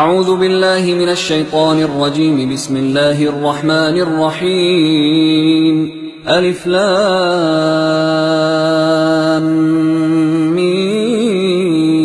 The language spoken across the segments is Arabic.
أعوذ بالله من الشيطان الرجيم. بسم الله الرحمن الرحيم. ألف لام ميم.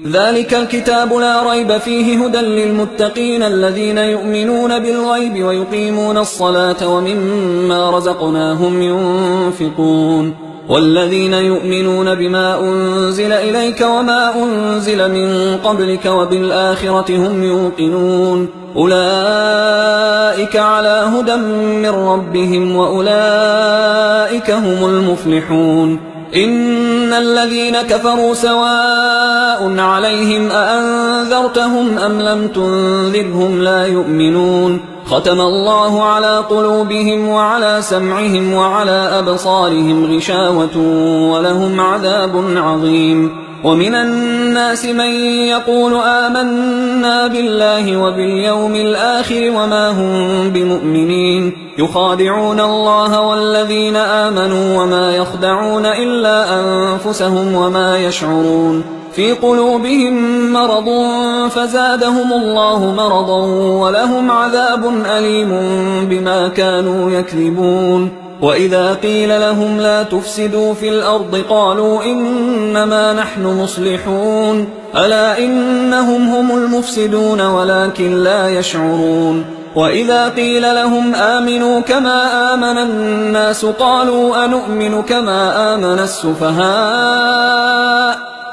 ذلك الكتاب لا ريب فيه هدى للمتقين الذين يؤمنون بالغيب ويقيمون الصلاة ومما رزقناهم ينفقون والذين يؤمنون بما أنزل إليك وما أنزل من قبلك وبالآخرة هم يوقنون أولئك على هدى من ربهم وأولئك هم المفلحون. إن الذين كفروا سواء عليهم أأنذرتهم أم لم تنذرهم لا يؤمنون. ختم الله على قلوبهم وعلى سمعهم وعلى أبصارهم غشاوة ولهم عذاب عظيم. ومن الناس من يقول آمنا بالله وباليوم الآخر وما هم بمؤمنين يخادعون الله والذين آمنوا وما يخدعون إلا أنفسهم وما يشعرون. في قلوبهم مرض فزادهم الله مرضا ولهم عذاب أليم بما كانوا يكذبون. وإذا قيل لهم لا تفسدوا في الأرض قالوا إنما نحن مصلحون ألا إنهم هم المفسدون ولكن لا يشعرون. وإذا قيل لهم آمنوا كما آمن الناس قالوا أنؤمن كما آمن السفهاء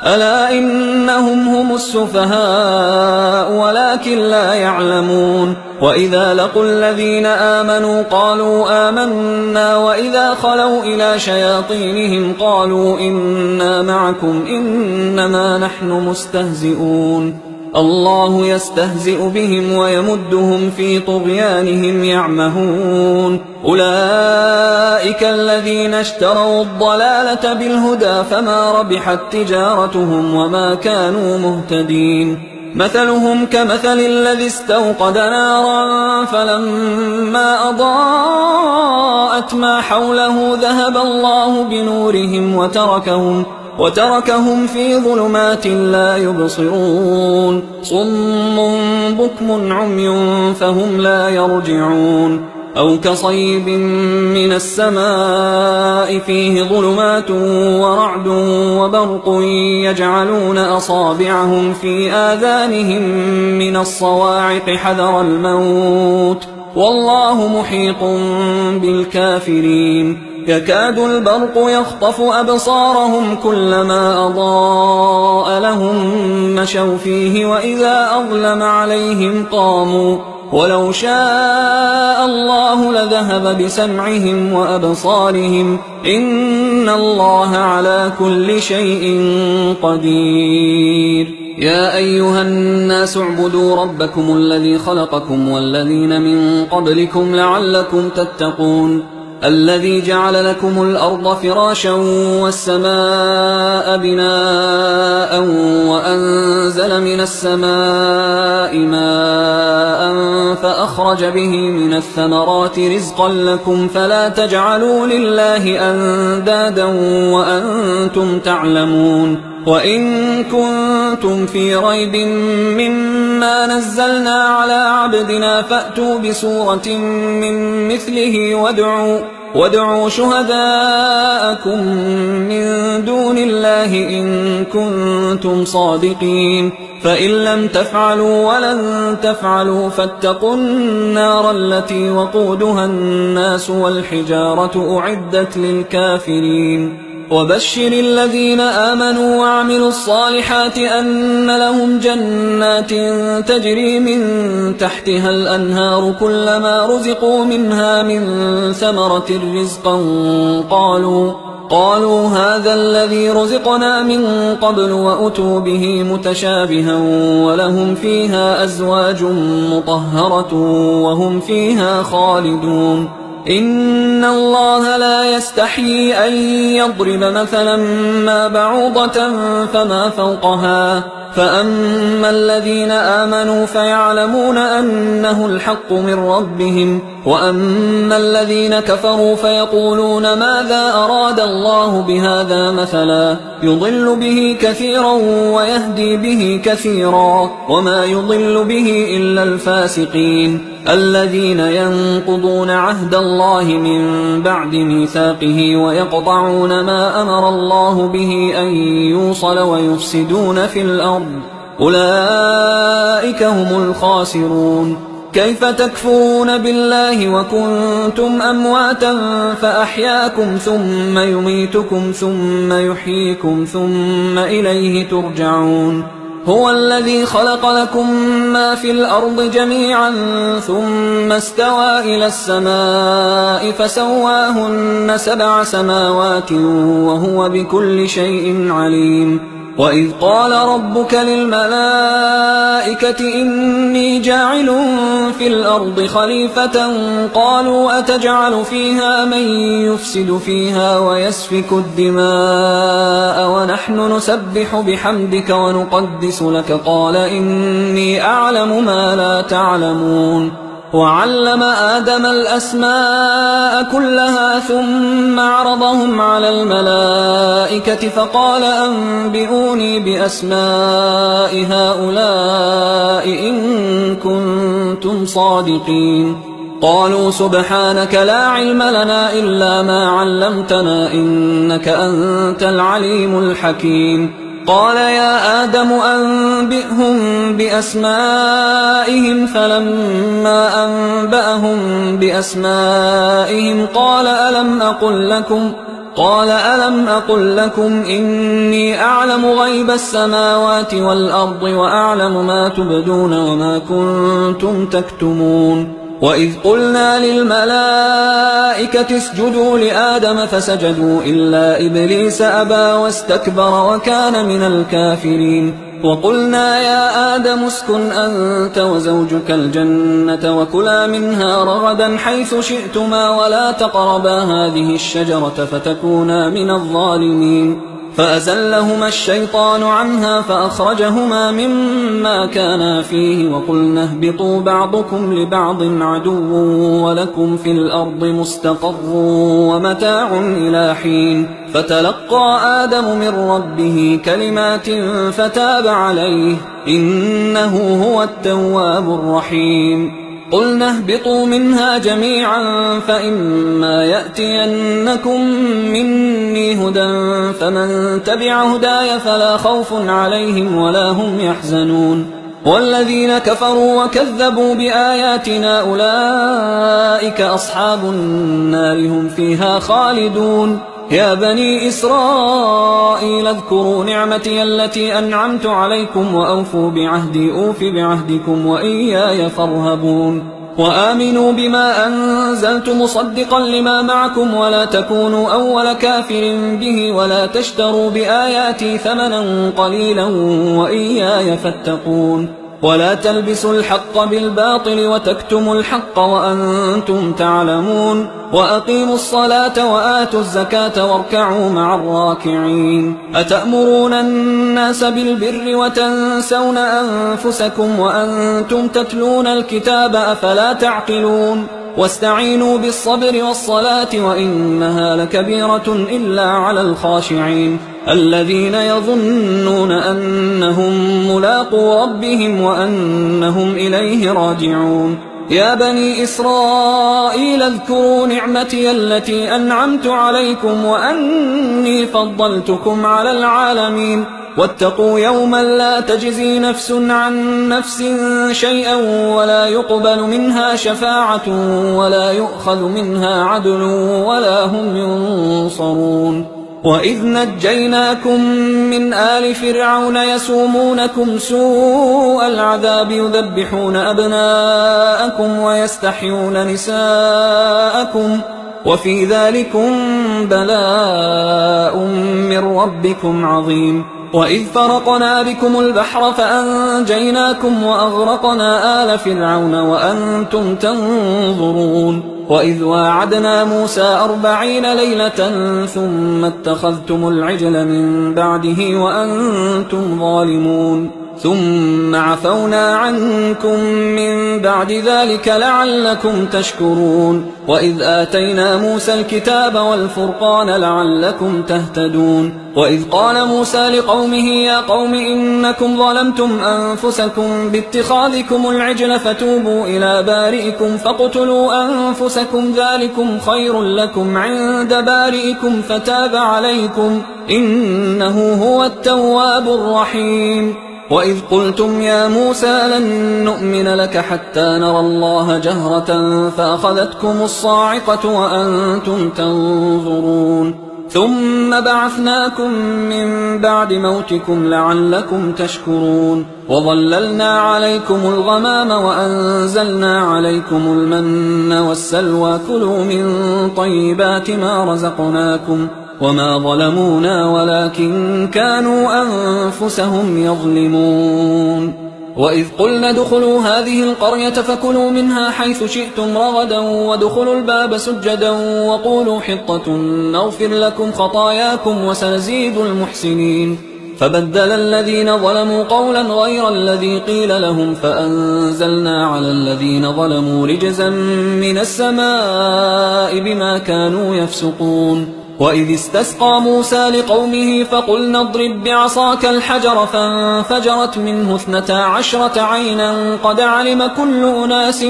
ألا إنهم هم السفهاء ولكن لا يعلمون. وإذا لقوا الذين آمنوا قالوا آمنا وإذا خلوا إلى شياطينهم قالوا إنا معكم إنما نحن مستهزئون. الله يستهزئ بهم ويمدهم في طغيانهم يعمهون. أولئك الذين اشتروا الضلالة بالهدى فما ربحت تجارتهم وما كانوا مهتدين. مثلهم كمثل الذي استوقد نارا فلما أضاءت ما حوله ذهب الله بنورهم وتركهم في ظلمات لا يبصرون. صم بكم عمي فهم لا يرجعون. أو كصيب من السماء فيه ظلمات ورعد وبرق يجعلون أصابعهم في آذانهم من الصواعق حذر الموت والله محيط بالكافرين. يكاد البرق يخطف أبصارهم كلما أضاء لهم مشوا فيه وإذا أظلم عليهم قاموا ولو شاء الله لذهب بسمعهم وأبصارهم إن الله على كل شيء قدير. يا أيها الناس اعبدوا ربكم الذي خلقكم والذين من قبلكم لعلكم تتقون. الذي جعل لكم الأرض فراشا والسماء بناء وأنزل من السماء ماء فأخرج به من الثمرات رزقا لكم فلا تجعلوا لله أندادا وأنتم تعلمون. وإن كنتم في ريب مما نزلنا على عبدنا فأتوا بسورة من مثله وادعوا شهداءكم من دون الله إن كنتم صادقين. فإن لم تفعلوا ولن تفعلوا فاتقوا النار التي وقودها الناس والحجارة أعدت للكافرين. وبشر الذين آمنوا وعملوا الصالحات أن لهم جنات تجري من تحتها الأنهار كلما رزقوا منها من ثمرة رزقا قالوا هذا الذي رزقنا من قبل وأتوا به متشابها ولهم فيها أزواج مطهرة وهم فيها خالدون. إن الله لا يستحيي أن يضرب مثلا ما بعوضة فما فوقها فأما الذين آمنوا فيعلمون أنه الحق من ربهم، وأما الذين كفروا فيقولون ماذا أراد الله بهذا مثلا يضل به كثيرا ويهدي به كثيرا وما يضل به إلا الفاسقين الذين ينقضون عهد الله من بعد ميثاقه ويقطعون ما أمر الله به أن يوصل ويفسدون في الأرض أولئك هم الخاسرون. كيف تكفرون بالله وكنتم أمواتا فأحياكم ثم يميتكم ثم يحييكم ثم إليه ترجعون. هو الذي خلق لكم ما في الأرض جميعا ثم استوى إلى السماء فسواهن 7 سماوات وهو بكل شيء عليم. وإذ قال ربك للملائكة إني جاعل في الأرض خليفة قالوا أتجعل فيها من يفسد فيها ويسفك الدماء ونحن نسبح بحمدك ونقدس لك قال إني أعلم ما لا تعلمون. وعلم آدم الأسماء كلها ثم عرضهم على الملائكة فقال أنبئوني بأسماء هؤلاء إن كنتم صادقين. قالوا سبحانك لا علم لنا إلا ما علمتنا إنك أنت العليم الحكيم. قال يا آدم أنبئهم بأسمائهم فلما أنبأهم بأسمائهم قال ألم أقل لكم إني أعلم غيب السماوات والأرض وأعلم ما تبدون وما كنتم تكتمون. وإذ قلنا للملائكة اسجدوا لآدم فسجدوا إلا إبليس أبى واستكبر وكان من الكافرين. وقلنا يا آدم اسكن أنت وزوجك الجنة وكلا منها رغدا حيث شئتما ولا تقربا هذه الشجرة فتكونا من الظالمين. فأزلهما الشيطان عنها فأخرجهما مما كانا فيه وقلنا اهبطوا بعضكم لبعض عدو ولكم في الأرض مستقر ومتاع إلى حين. فتلقى آدم من ربه كلمات فتاب عليه إنه هو التواب الرحيم. قلنا اهبطوا منها جميعا فإما يأتينكم مني هدى فمن تبع هداي فلا خوف عليهم ولا هم يحزنون. والذين كفروا وكذبوا بآياتنا أولئك أصحاب النار هم فيها خالدون. يا بني إسرائيل اذكروا نعمتي التي أنعمت عليكم وأوفوا بعهدي أوف بعهدكم وإياي فارهبون. وآمنوا بما أنزلت مصدقا لما معكم ولا تكونوا أول كافر به ولا تشتروا بآياتي ثمنا قليلا وإياي فاتقون. ولا تلبسوا الحق بالباطل وتكتموا الحق وأنتم تعلمون. وأقيموا الصلاة وآتوا الزكاة واركعوا مع الراكعين. أتأمرون الناس بالبر وتنسون أنفسكم وأنتم تتلون الكتاب أفلا تعقلون. واستعينوا بالصبر والصلاة وإنها لكبيرة إلا على الخاشعين الذين يظنون أنهم ملاقو ربهم وأنهم إليه راجعون. يا بني إسرائيل اذكروا نعمتي التي أنعمت عليكم وأني فضلتكم على العالمين. واتقوا يوما لا تجزي نفس عن نفس شيئا ولا يقبل منها شفاعة ولا يؤخذ منها عدل ولا هم ينصرون. وإذ نجيناكم من آل فرعون يسومونكم سوء العذاب يذبحون أبناءكم ويستحيون نساءكم وفي ذلكم بلاء من ربكم عظيم. وإذ فرقنا بكم البحر فأنجيناكم وأغرقنا آل فرعون وأنتم تنظرون. وإذ واعدنا موسى 40 ليلة ثم اتخذتم العجل من بعده وأنتم ظالمون. ثم عفونا عنكم من بعد ذلك لعلكم تشكرون وإذ آتينا موسى الكتاب والفرقان لعلكم تهتدون وإذ قال موسى لقومه يا قوم إنكم ظلمتم أنفسكم باتخاذكم العجل فتوبوا إلى بارئكم فاقتلوا أنفسكم ذلكم خير لكم عند بارئكم فتاب عليكم إنه هو التواب الرحيم وإذ قلتم يا موسى لن نؤمن لك حتى نرى الله جهرة فأخذتكم الصاعقة وأنتم تنظرون ثم بعثناكم من بعد موتكم لعلكم تشكرون وظللنا عليكم الغمام وأنزلنا عليكم المن والسلوى كلوا من طيبات ما رزقناكم وما ظلمونا ولكن كانوا أنفسهم يظلمون وإذ قلنا ادخلوا هذه القرية فكلوا منها حيث شئتم رغدا وادخلوا الباب سجدا وقولوا حطة نغفر لكم خطاياكم وسنزيد المحسنين فبدل الذين ظلموا قولا غير الذي قيل لهم فأنزلنا على الذين ظلموا رجزا من السماء بما كانوا يفسقون وإذ استسقى موسى لقومه فقلنا اضرب بعصاك الحجر فانفجرت منه 12 عينا قد علم كل أناس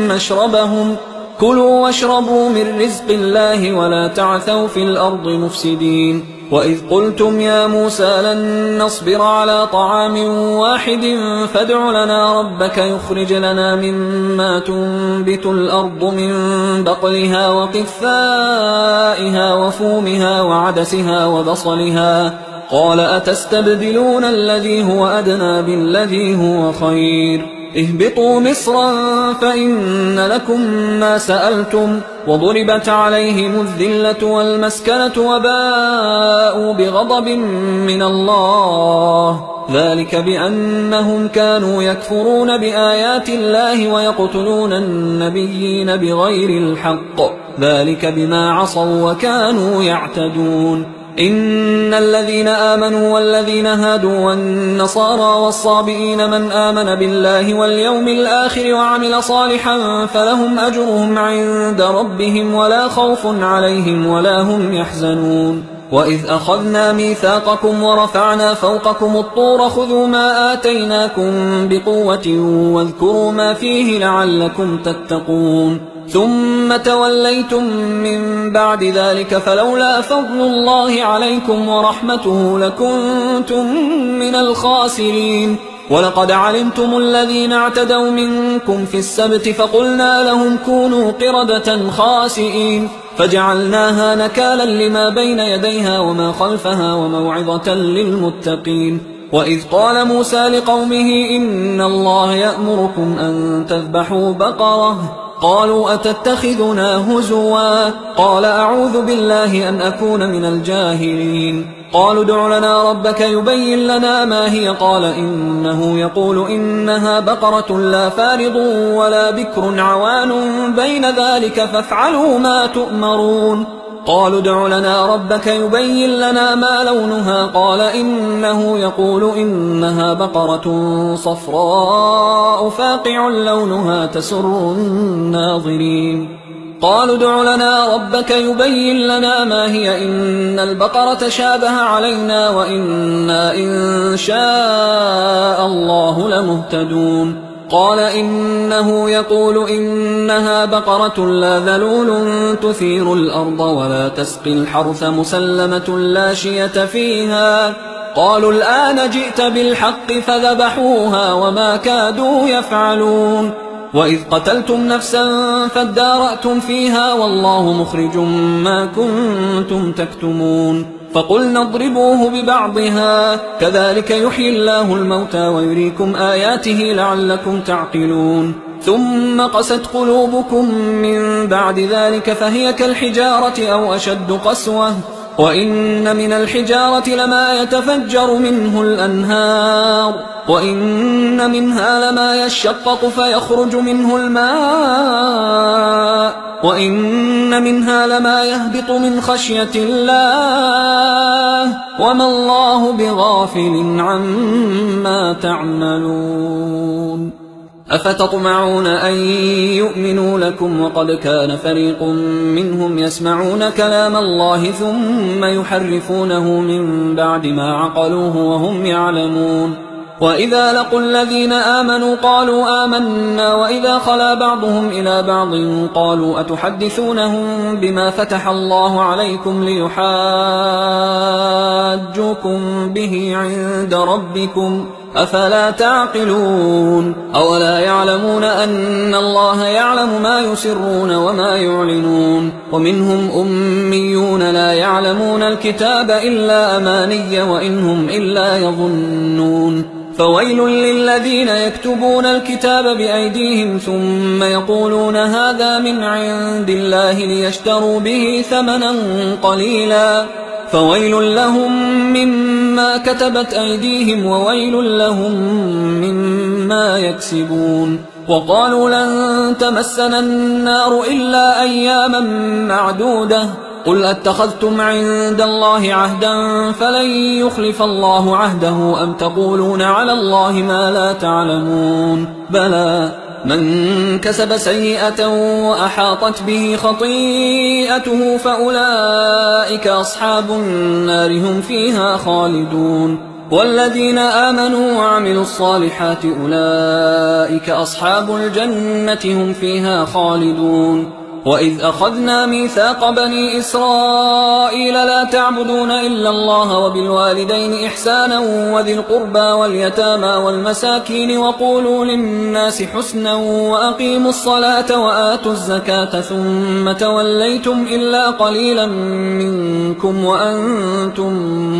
مشربهم كلوا واشربوا من رزق الله ولا تعثوا في الأرض مفسدين وإذ قلتم يا موسى لن نصبر على طعام واحد فادع لنا ربك يخرج لنا مما تنبت الأرض من بقلها وقثائها وفومها وعدسها وبصلها قال أتستبدلون الذي هو أدنى بالذي هو خير اهبطوا مصرا فإن لكم ما سألتم وضربت عليهم الذلة والمسكنة وباءوا بغضب من الله ذلك بأنهم كانوا يكفرون بآيات الله ويقتلون النبيين بغير الحق ذلك بما عصوا وكانوا يعتدون إن الذين آمنوا والذين هادوا والنصارى والصابئين من آمن بالله واليوم الآخر وعمل صالحا فلهم أجرهم عند ربهم ولا خوف عليهم ولا هم يحزنون وإذ أخذنا ميثاقكم ورفعنا فوقكم الطور خذوا ما آتيناكم بقوة واذكروا ما فيه لعلكم تتقون ثم توليتم من بعد ذلك فلولا فضل الله عليكم ورحمته لكنتم من الخاسرين ولقد علمتم الذين اعتدوا منكم في السبت فقلنا لهم كونوا قردة خاسئين فجعلناها نكالا لما بين يديها وما خلفها وموعظة للمتقين وإذ قال موسى لقومه إن الله يأمركم أن تذبحوا بقرة قالوا أتتخذنا هزوا قال أعوذ بالله أن أكون من الجاهلين قالوا ادع لنا ربك يبين لنا ما هي قال إنه يقول إنها بقرة لا فارض ولا بكر عوان بين ذلك فافعلوا ما تؤمرون قالوا ادع لنا ربك يبين لنا ما لونها قال إنه يقول إنها بقرة صفراء فاقع لونها تسر الناظرين قالوا ادع لنا ربك يبين لنا ما هي إن البقرة شابه علينا وإنا إن شاء الله لمهتدون قال إنه يقول إنها بقرة لا ذلول تثير الأرض ولا تسقي الحرث مسلمة لا شية فيها قالوا الآن جئت بالحق فذبحوها وما كادوا يفعلون وإذ قتلتم نفسا فادارأتم فيها والله مخرج ما كنتم تكتمون فقلنا اضربوه ببعضها كذلك يحيي الله الموتى ويريكم آياته لعلكم تعقلون ثم قست قلوبكم من بعد ذلك فهي كالحجارة أو أشد قسوة وإن من الحجارة لما يتفجر منه الأنهار وإن منها لما يشقق فيخرج منه الماء وإن منها لما يهبط من خشية الله وما الله بغافل عما تعملون أفتطمعون أن يؤمنوا لكم وقد كان فريق منهم يسمعون كلام الله ثم يحرفونه من بعد ما عقلوه وهم يعلمون وإذا لقوا الذين آمنوا قالوا آمنا وإذا خلا بعضهم إلى بعض قالوا أتحدثونهم بما فتح الله عليكم ليحاجوكم به عند ربكم أفلا تعقلون أولا يعلمون أن الله يعلم ما يسرون وما يعلنون ومنهم أميون لا يعلمون الكتاب إلا أماني وإنهم إلا يظنون فويل للذين يكتبون الكتاب بأيديهم ثم يقولون هذا من عند الله ليشتروا به ثمنا قليلا فويل لهم مما كتبت أيديهم وويل لهم مما يكسبون وقالوا لن تمسنا النار إلا أياما معدودة قل أتخذتم عند الله عهدا فلن يخلف الله عهده أم تقولون على الله ما لا تعلمون بلى من كسب سيئة وأحاطت به خطيئته فأولئك أصحاب النار هم فيها خالدون والذين آمنوا وعملوا الصالحات أولئك أصحاب الجنة هم فيها خالدون وإذ أخذنا ميثاق بني إسرائيل لا تعبدون إلا الله وبالوالدين إحسانا وذي القربى واليتامى والمساكين وقولوا للناس حسنا وأقيموا الصلاة وآتوا الزكاة ثم توليتم إلا قليلا منكم وأنتم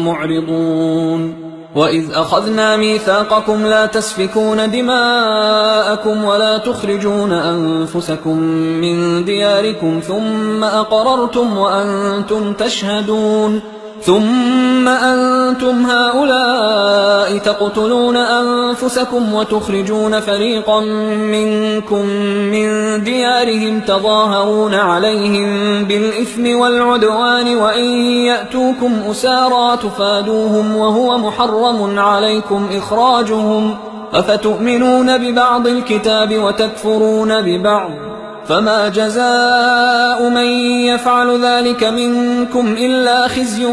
معرضون وإذ أخذنا ميثاقكم لا تسفكون دماءكم ولا تخرجون أنفسكم من دياركم ثم أقررتم وأنتم تشهدون ثم أنتم هؤلاء تقتلون أنفسكم وتخرجون فريقا منكم من ديارهم تظاهرون عليهم بالإثم والعدوان وإن يأتوكم أسارى تفادوهم وهو محرم عليكم إخراجهم أفتؤمنون ببعض الكتاب وتكفرون ببعض فما جزاء من يفعل ذلك منكم إلا خزي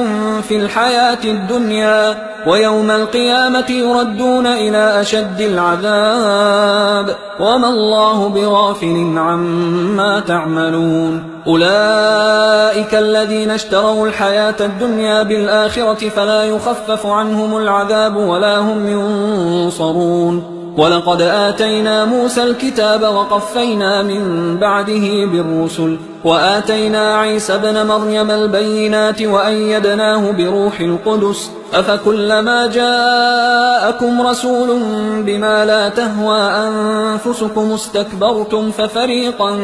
في الحياة الدنيا ويوم القيامة يردون إلى أشد العذاب وما الله بغافل عما تعملون أولئك الذين اشتروا الحياة الدنيا بالآخرة فلا يخفف عنهم العذاب ولا هم ينصرون ولقد آتينا موسى الكتاب وقفينا من بعده بالرسل وآتينا عيسى ابن مريم البينات وأيدناه بروح القدس أفكلما جاءكم رسول بما لا تهوى أنفسكم استكبرتم ففريقا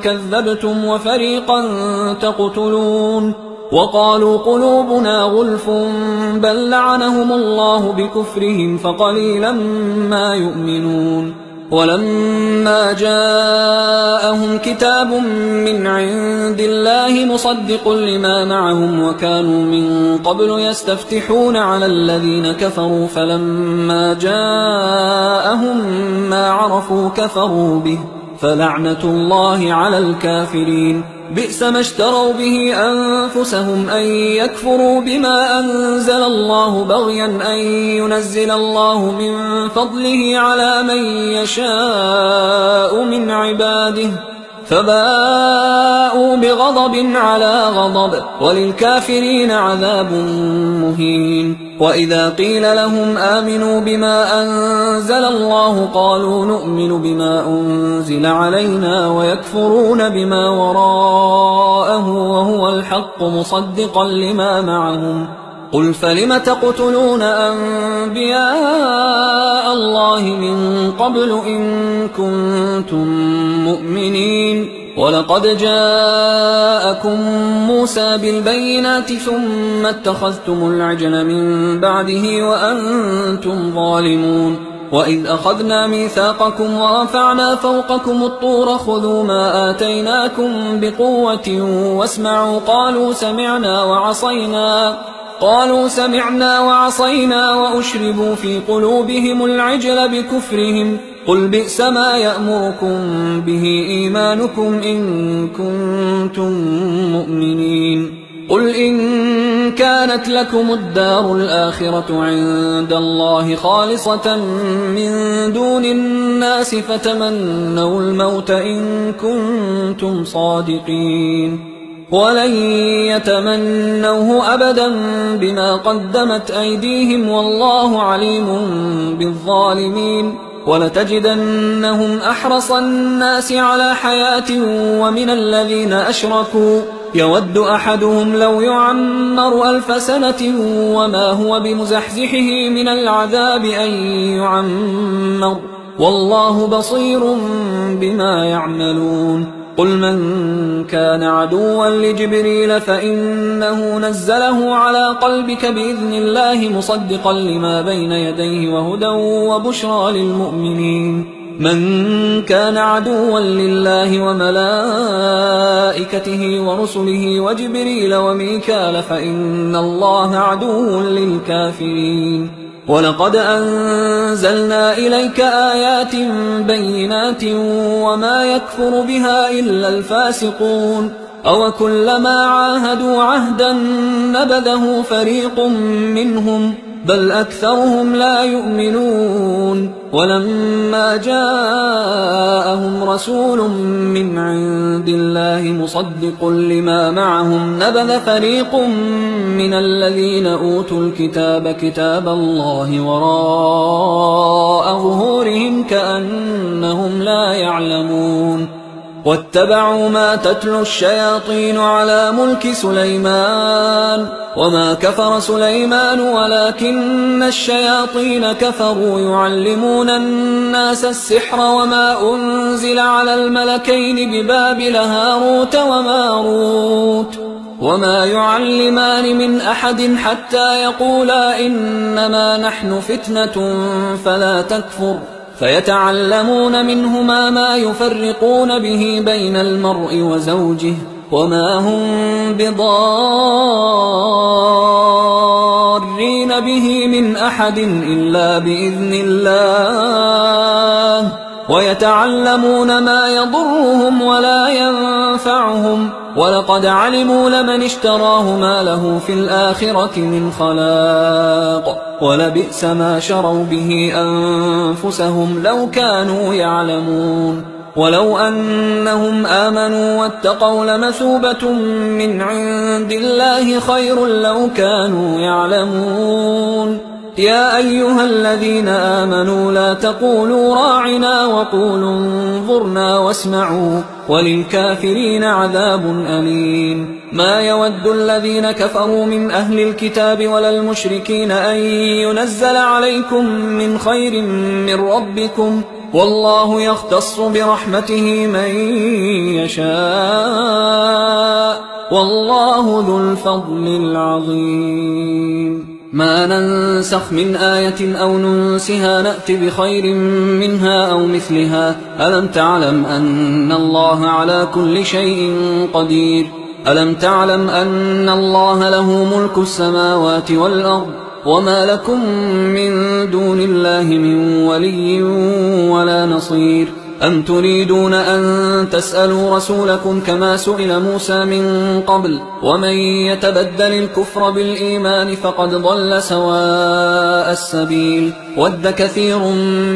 كذبتم وفريقا تقتلون وقالوا قلوبنا غلف بل لعنهم الله بكفرهم فقليلا ما يؤمنون ولما جاءهم كتاب من عند الله مصدق لما معهم وكانوا من قبل يستفتحون على الذين كفروا فلما جاءهم ما عرفوا كفروا به فلعنة الله على الكافرين بئس ما اشتروا به أنفسهم أن يكفروا بما أنزل الله بغيا أن ينزل الله من فضله على من يشاء من عباده فباءوا بغضب على غضب وللكافرين عذاب مهين وإذا قيل لهم آمنوا بما أنزل الله قالوا نؤمن بما أنزل علينا ويكفرون بما وراءه وهو الحق مصدقا لما معهم قل فلم تقتلون أنبياء الله من قبل إن كنتم مؤمنين ولقد جاءكم موسى بالبينات ثم اتخذتم العجل من بعده وأنتم ظالمون وإذ أخذنا ميثاقكم ورفعنا فوقكم الطور خذوا ما آتيناكم بقوة واسمعوا قالوا سمعنا وعصينا وأشربوا في قلوبهم العجل بكفرهم قل بئس ما يأمركم به إيمانكم إن كنتم مؤمنين قل إن كانت لكم الدار الآخرة عند الله خالصة من دون الناس فتمنوا الموت إن كنتم صادقين ولن يتمنوه أبدا بما قدمت أيديهم والله عليم بالظالمين ولتجدنهم أحرص الناس على حياة ومن الذين أشركوا يود أحدهم لو يعمر 1000 سنة وما هو بمزحزحه من العذاب أن يعمر والله بصير بما يعملون قل من كان عدوا لجبريل فإنه نزله على قلبك بإذن الله مصدقا لما بين يديه وهدى وبشرى للمؤمنين من كان عدوا لله وملائكته ورسله وجبريل وميكال فإن الله عدو للكافرين ولقد أنزلنا إليك آيات بينات وما يكفر بها إلا الفاسقون أوكلما عاهدوا عهدا نبذه فريق منهم بل أكثرهم لا يؤمنون ولما جاءهم رسول من عند الله مصدق لما معهم نبذ فريق من الذين أوتوا الكتاب كتاب الله وراء ظهورهم كأنهم لا يعلمون واتبعوا ما تتلو الشياطين على ملك سليمان وما كفر سليمان ولكن الشياطين كفروا يعلمون الناس السحر وما أنزل على الملكين ببابل هاروت وماروت وما يعلمان من أحد حتى يقولا إنما نحن فتنة فلا تكفر فيتعلمون منهما ما يفرقون به بين المرء وزوجه وما هم بضارين به من أحد إلا بإذن الله ويتعلمون ما يضرهم ولا ينفعهم ولقد علموا لمن اشتراه ما له في الآخرة من خلاق ولبئس ما شروا به أنفسهم لو كانوا يعلمون ولو أنهم آمنوا واتقوا لمثوبة من عند الله خير لو كانوا يعلمون يا أيها الذين آمنوا لا تقولوا راعنا وقولوا انظرنا واسمعوا وللكافرين عذاب أليم ما يود الذين كفروا من أهل الكتاب ولا المشركين أن ينزل عليكم من خير من ربكم والله يختص برحمته من يشاء والله ذو الفضل العظيم ما ننسخ من آية أو ننسها نأت بخير منها أو مثلها ألم تعلم أن الله على كل شيء قدير ألم تعلم أن الله له ملك السماوات والأرض وما لكم من دون الله من ولي ولا نصير أم تريدون أن تسألوا رسولكم كما سئل موسى من قبل ومن يتبدل الكفر بالإيمان فقد ضل سواء السبيل ود كثير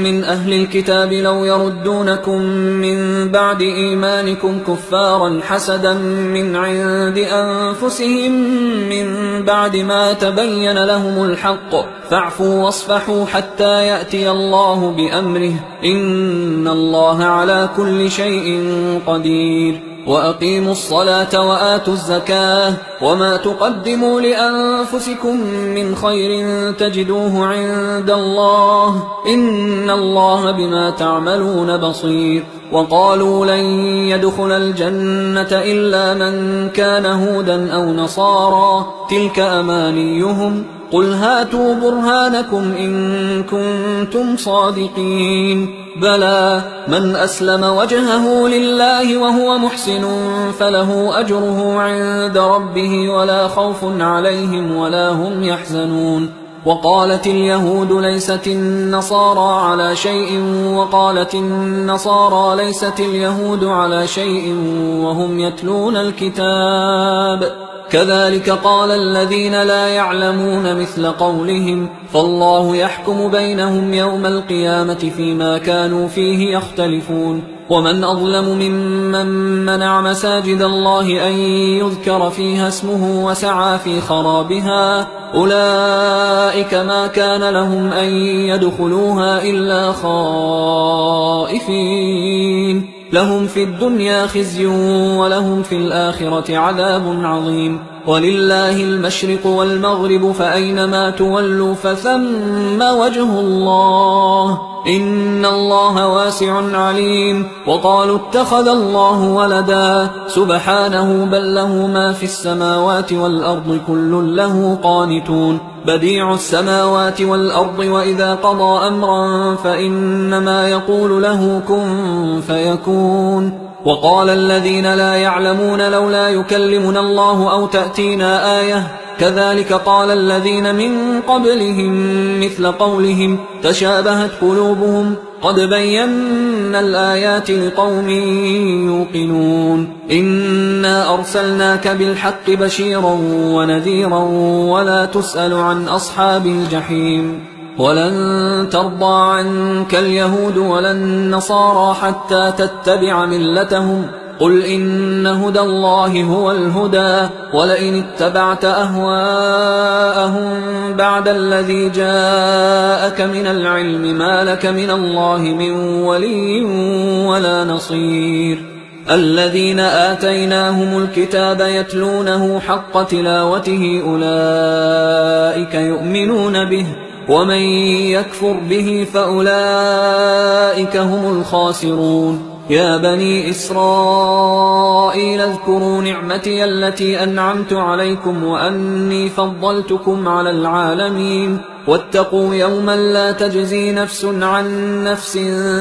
من أهل الكتاب لو يردونكم من بعد إيمانكم كفارا حسدا من عند أنفسهم من بعد ما تبين لهم الحق فاعفوا واصفحوا حتى يأتي الله بأمره إن الله على كل شيء قدير وأقيموا الصلاة وآتوا الزكاة وما تقدموا لأنفسكم من خير تجدوه عند الله إن الله بما تعملون بصير. وقالوا لن يدخل الجنة إلا من كان هودا أو نصارى تلك أمانيهم قل هاتوا برهانكم إن كنتم صادقين بلى من أسلم وجهه لله وهو محسن فله أجره عند ربه ولا خوف عليهم ولا هم يحزنون. وقالت اليهود ليست النصارى على شيء وقالت النصارى ليست اليهود على شيء وهم يتلون الكتاب كذلك قال الذين لا يعلمون مثل قولهم فالله يحكم بينهم يوم القيامة فيما كانوا فيه يختلفون. ومن أظلم ممن منع مساجد الله أن يذكر فيها اسمه وسعى في خرابها أولئك ما كان لهم أن يدخلوها إلا خائفين لهم في الدنيا خزي ولهم في الآخرة عذاب عظيم. ولله المشرق والمغرب فأينما تولوا فثم وجه الله إن الله واسع عليم. وقالوا اتخذ الله ولدا سبحانه بل له ما في السماوات والأرض كل له قانتون بديع السماوات والأرض وإذا قضى أمرا فإنما يقول له كن فيكون. وقال الذين لا يعلمون لولا يكلمنا الله أو تأتينا آية كذلك قال الذين من قبلهم مثل قولهم تشابهت قلوبهم قد بينا الآيات لقوم يوقنون. إنا أرسلناك بالحق بشيرا ونذيرا ولا تسأل عن أصحاب الجحيم. ولن ترضى عنك اليهود ولا النصارى حتى تتبع ملتهم قل إن هدى الله هو الهدى ولئن اتبعت أهواءهم بعد الذي جاءك من العلم ما لك من الله من ولي ولا نصير. الذين آتيناهم الكتاب يتلونه حق تلاوته أولئك يؤمنون به ومن يكفر به فأولئك هم الخاسرون. يا بني إسرائيل اذكروا نعمتي التي أنعمت عليكم وأني فضلتكم على العالمين واتقوا يوما لا تجزي نفس عن نفس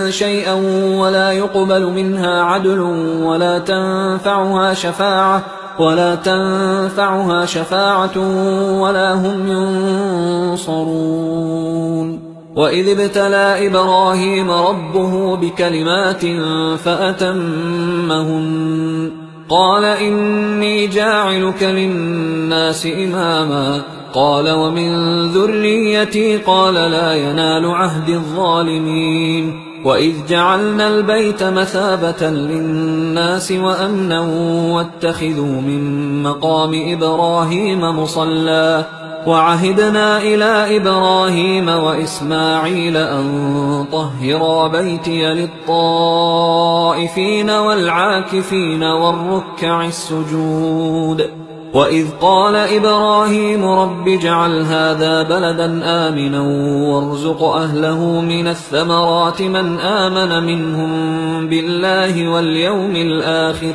شيئا ولا يقبل منها عدل ولا تنفعها شفاعة ولا هم ينصرون. وإذ ابتلى إبراهيم ربه بكلمات فأتمهن قال إني جاعلك للناس إماما قال ومن ذريتي قال لا ينال عهد الظالمين. وإذ جعلنا البيت مثابة للناس وأمنا واتخذوا من مقام إبراهيم مصلى وعهدنا إلى إبراهيم وإسماعيل أن طهرا بيتي للطائفين والعاكفين والركع السجود. وإذ قال إبراهيم رب اجعل هذا بلدا آمنا وارزق أهله من الثمرات من آمن منهم بالله واليوم الآخر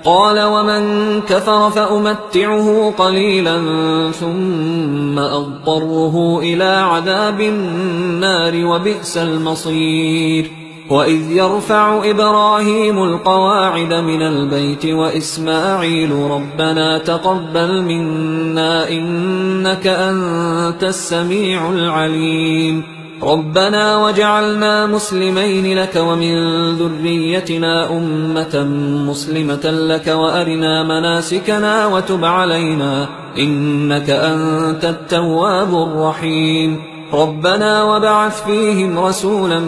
قال ومن كفر فأمتعه قليلا ثم أضطره إلى عذاب النار وبئس المصير. وإذ يرفع إبراهيم القواعد من البيت وإسماعيل ربنا تقبل منا إنك أنت السميع العليم ربنا وجعلنا مسلمين لك ومن ذريتنا أمة مسلمة لك وأرنا مناسكنا وتب علينا إنك أنت التواب الرحيم. ربنا وبعث فيهم رسولا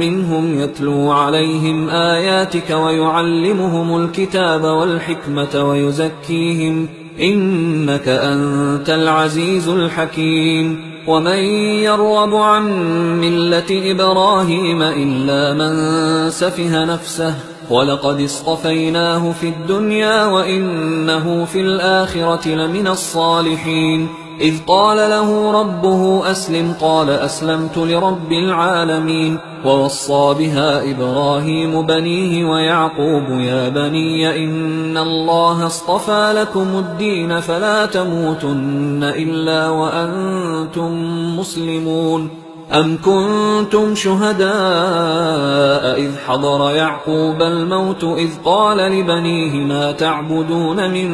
منهم يتلو عليهم آياتك ويعلمهم الكتاب والحكمة ويزكيهم إنك أنت العزيز الحكيم. ومن يرغب عن ملة إبراهيم إلا من سفه نفسه ولقد اصطفيناه في الدنيا وإنه في الآخرة لمن الصالحين إذ قال له ربه أسلم قال أسلمت لرب العالمين ووصى بها إبراهيم بنيه ويعقوب يا بني إن الله اصطفى لكم الدين فلا تموتن إلا وأنتم مسلمون أم كنتم شهداء إذ حضر يعقوب الموت إذ قال لبنيه ما تعبدون من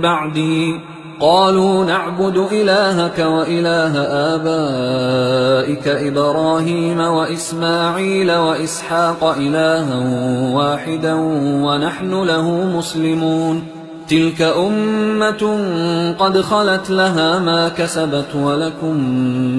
بعدي قالوا نعبد إلهك وإله آبائك إبراهيم وإسماعيل وإسحاق إلها واحدا ونحن له مسلمون تلك أمة قد خلت لها ما كسبت ولكم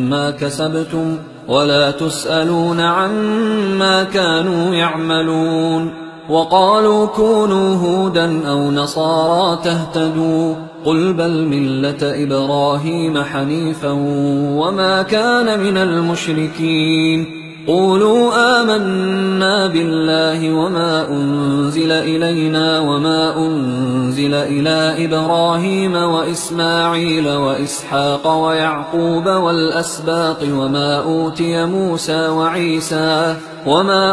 ما كسبتم ولا تسألون عما كانوا يعملون وقالوا كونوا هودا أو نصارى تهتدوا قل بل ملة إبراهيم حنيفا وما كان من المشركين قولوا آمنا بالله وما أنزل إلينا وما أنزل إلى إبراهيم وإسماعيل وإسحاق ويعقوب والأسباط وما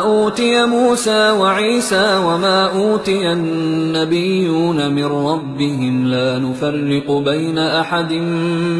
أوتي موسى وعيسى وما أوتي النبيون من ربهم لا نفرق بين أحد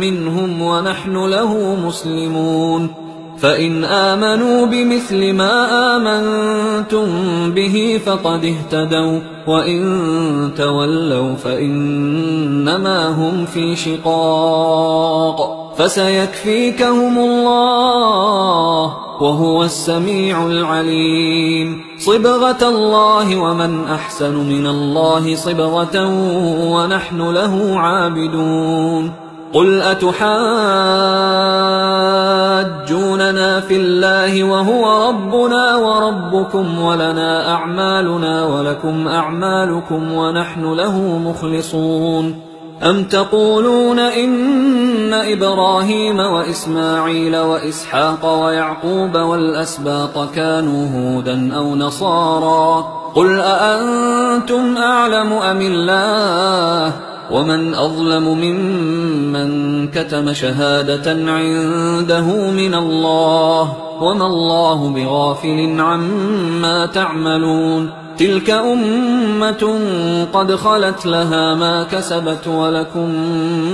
منهم ونحن له مسلمون فإن آمنوا بمثل ما آمنتم به فقد اهتدوا وإن تولوا فإنما هم في شقاق فسيكفيكهم الله وهو السميع العليم صبغة الله ومن أحسن من الله صبغة ونحن له عابدون قل أتحاجوننا في الله وهو ربنا وربكم ولنا أعمالنا ولكم أعمالكم ونحن له مخلصون أم تقولون إن إبراهيم وإسماعيل وإسحاق ويعقوب والأسباط كانوا هودا أو نصارى قل أأنتم أعلم أم الله ومن أظلم ممن كتم شهادة عنده من الله وما الله بغافل عما تعملون تلك أمة قد خلت لها ما كسبت ولكم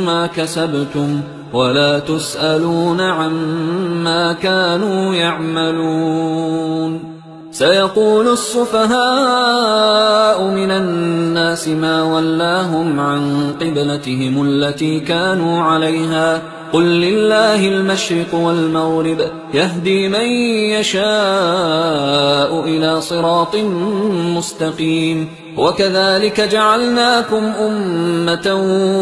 ما كسبتم ولا تسألون عما كانوا يعملون سيقول السفهاء من الناس ما ولاهم عن قبلتهم التي كانوا عليها قل لله المشرق والمغرب يهدي من يشاء إلى صراط مستقيم وكذلك جعلناكم أمة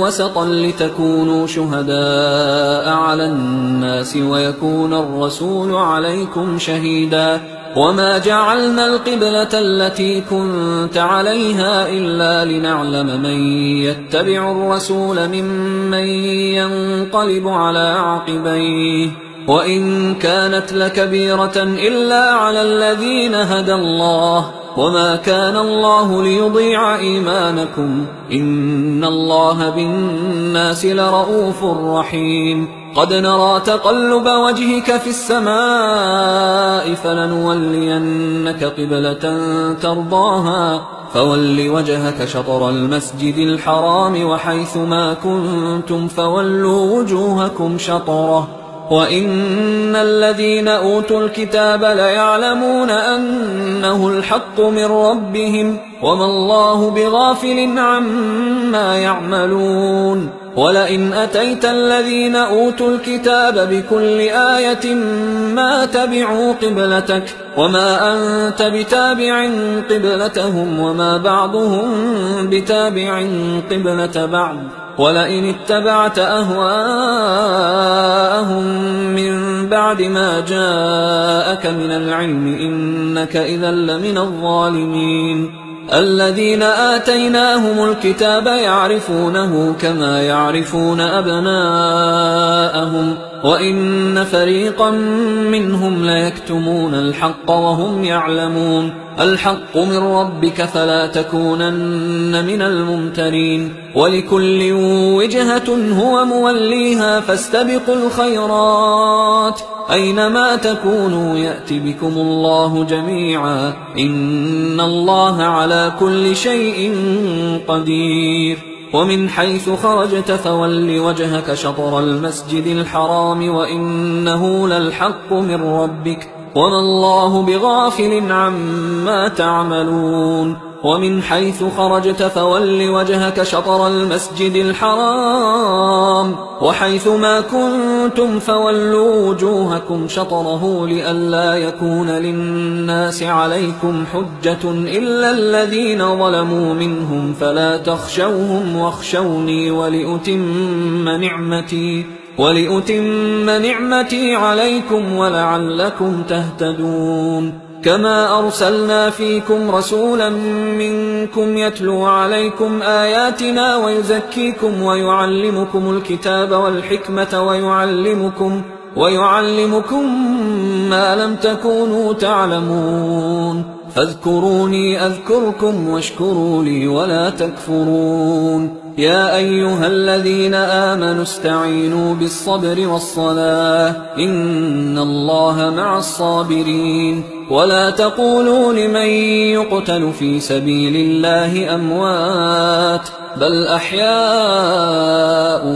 وسطا لتكونوا شهداء على الناس ويكون الرسول عليكم شهيدا وما جعلنا القبلة التي كنت عليها إلا لنعلم من يتبع الرسول ممن ينقلب على عقبيه وإن كانت لكبيرة إلا على الذين هدى الله وما كان الله ليضيع إيمانكم إن الله بالناس لرؤوف رحيم قد نرى تقلب وجهك في السماء فلنولينك قبلة ترضاها فول وجهك شطر المسجد الحرام وحيث ما كنتم فولوا وجوهكم شطره وإن الذين أوتوا الكتاب ليعلمون أنه الحق من ربهم وما الله بغافل عما يعملون ولئن أتيت الذين أوتوا الكتاب بكل آية ما تبعوا قبلتك وما أنت بتابع قبلتهم وما بعضهم بتابع قبلة بعض ولئن اتبعت أهواءهم من بعد ما جاءك من العلم إنك إذا لمن الظالمين الذين آتيناهم الكتاب يعرفونه كما يعرفون أبناءهم وإن فريقا منهم ليكتمون الحق وهم يعلمون. الحق من ربك فلا تكونن من الممترين. ولكل وجهة هو موليها فاستبقوا الخيرات أينما تكونوا يأت بكم الله جميعا إن الله على كل شيء قدير. ومن حيث خرجت فول وجهك شطر المسجد الحرام وإنه للحق من ربك وما الله بغافل عما تعملون. ومن حيث خرجت فول وجهك شطر المسجد الحرام وحيث ما كنتم فولوا وجوهكم شطره لئلا يكون للناس عليكم حجة إلا الذين ظلموا منهم فلا تخشوهم واخشوني ولأتم نعمتي عليكم ولعلكم تهتدون. كما أرسلنا فيكم رسولا منكم يتلو عليكم آياتنا ويزكيكم ويعلمكم الكتاب والحكمة ويعلمكم ما لم تكونوا تعلمون. فاذكروني أذكركم واشكروا لي ولا تكفرون. يا أيها الذين آمنوا استعينوا بالصبر والصلاة إن الله مع الصابرين. ولا تقولوا لمن يقتل في سبيل الله أموات بل أحياء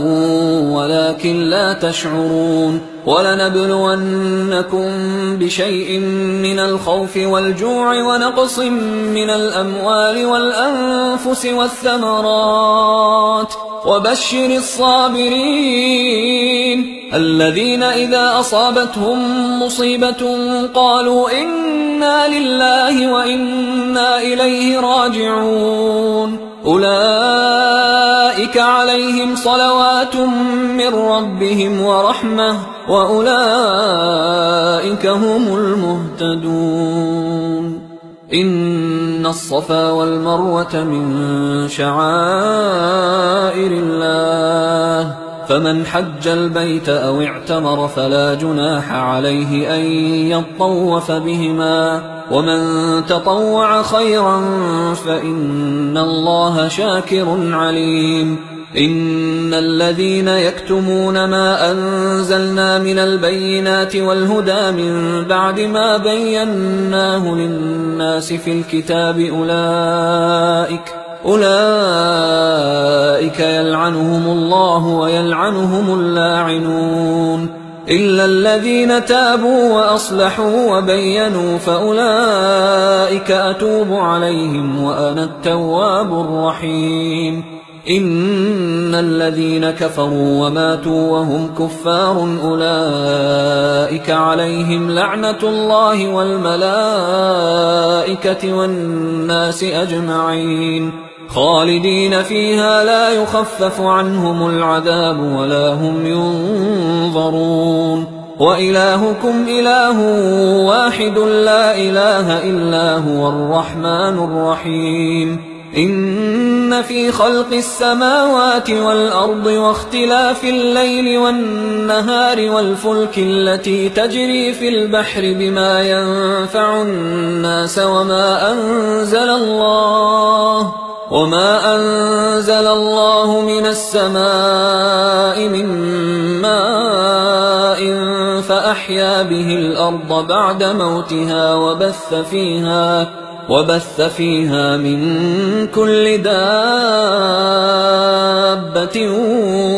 ولكن لا تشعرون. ولنبلونكم بشيء من الخوف والجوع ونقص من الأموال والأنفس والثمرات وبشر الصابرين الذين إذا أصابتهم مصيبة قالوا إنا لله وإنا إليه راجعون. أولئك عليهم صلوات من ربهم ورحمة وأولئك هم المهتدون. إن الصفا والمروة من شعائر الله فمن حج البيت أو اعتمر فلا جناح عليه أن يطوف بهما ومن تطوع خيرا فإن الله شاكر عليم. إن الذين يكتمون ما أنزلنا من البينات والهدى من بعد ما بيناه للناس في الكتاب أولئك يلعنهم الله ويلعنهم اللاعنون إلا الذين تابوا وأصلحوا وبينوا فأولئك أتوب عليهم وأنا التواب الرحيم. إن الذين كفروا وماتوا وهم كفار أولئك عليهم لعنة الله والملائكة والناس أجمعين خالدين فيها لا يخفف عنهم العذاب ولا هم ينظرون. وإلهكم إله واحد لا إله إلا هو الرحمن الرحيم. إن في خلق السماوات والأرض واختلاف الليل والنهار والفلك التي تجري في البحر بما ينفع الناس وما أنزل الله من السماء من ماء فأحيا به الأرض بعد موتها وبث فيها من كل دابة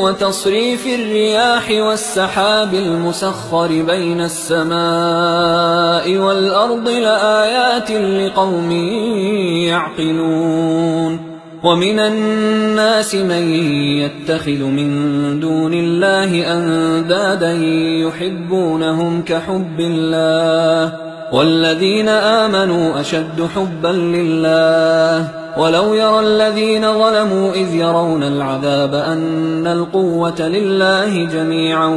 وتصريف الرياح والسحاب المسخر بين السماء والأرض لآيات لقوم يعقلون. ومن الناس من يتخذ من دون الله أندادا يحبونهم كحب الله والذين آمنوا أشد حبا لله. ولو يرى الذين ظلموا إذ يرون العذاب أن القوة لله جميعا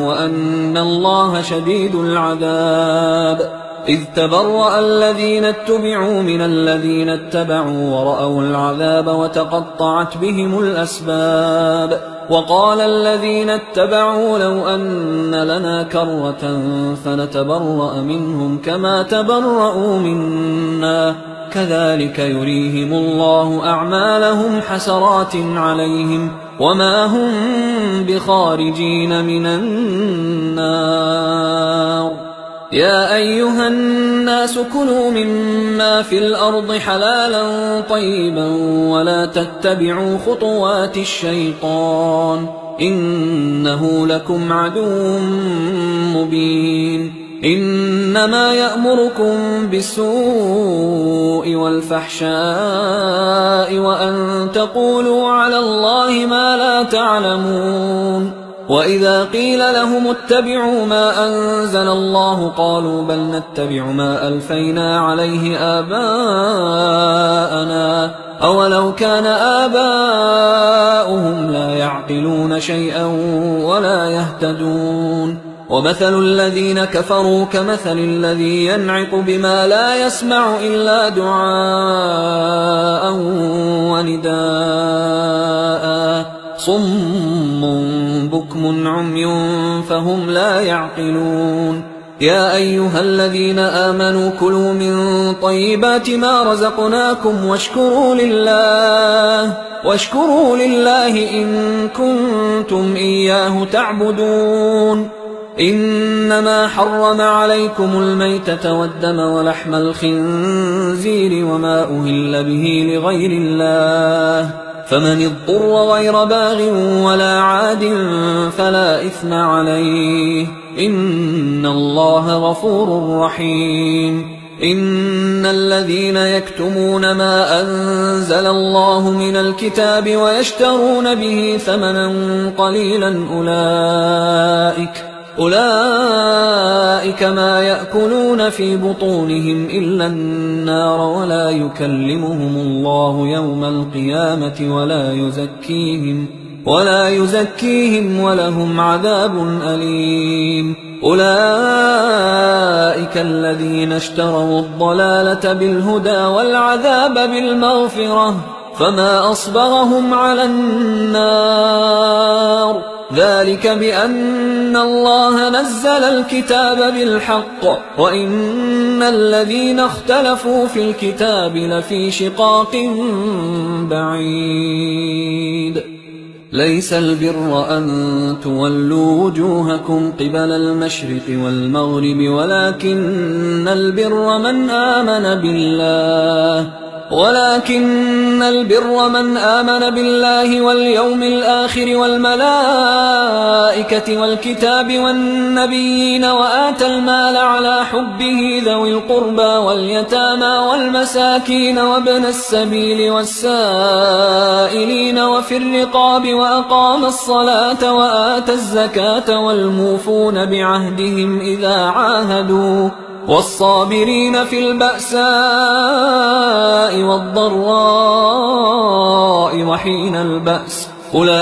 وأن الله شديد العذاب. إذ تبرأ الذين اتبعوا من الذين اتبعوا ورأوا العذاب وتقطعت بهم الأسباب وقال الذين اتبعوا لو أن لنا كرة فنتبرأ منهم كما تبرأوا منا كذلك يريهم الله أعمالهم حسرات عليهم وما هم بخارجين من النار. يا أيها الناس كلوا مما في الأرض حلالا طيبا ولا تتبعوا خطوات الشيطان إنه لكم عدو مبين. إنما يأمركم بالسوء والفحشاء وأن تقولوا على الله ما لا تعلمون. وإذا قيل لهم اتبعوا ما أنزل الله قالوا بل نتبع ما ألفينا عليه آباءنا أولو كان آباؤهم لا يعقلون شيئا ولا يهتدون. ومثل الذين كفروا كمثل الذي ينعق بما لا يسمع إلا دعاء ونداء صم بكم عمي فهم لا يعقلون. يا أيها الذين آمنوا كلوا من طيبات ما رزقناكم واشكروا لله إن كنتم إياه تعبدون. إنما حرم عليكم الميتة والدم ولحم الخنزير وما أهل به لغير الله فمن اضطر غير باغ ولا عاد فلا إثم عليه إن الله غفور رحيم. إن الذين يكتمون ما أنزل الله من الكتاب ويشترون به ثمنا قليلا أولئك ما يأكلون في بطونهم إلا النار ولا يكلمهم الله يوم القيامة ولا يزكيهم ولهم عذاب أليم. أولئك الذين اشتروا الضلالة بالهدى والعذاب بالمغفرة فما أصبرهم على النار ذلك بأن الله نزل الكتاب بالحق وإن الذين اختلفوا في الكتاب لفي شقاق بعيد. ليس البر أن تولوا وجوهكم قبل المشرق والمغرب ولكن البر من آمن بالله واليوم الآخر والملائكة والكتاب والنبيين وآتى المال على حبه ذوي القربى واليتامى والمساكين وابن السبيل والسائلين وفي الرقاب وأقام الصلاة وآتى الزكاة والموفون بعهدهم إذا عاهدوا والصابرين في البأساء والضراء وحين البأس أولئك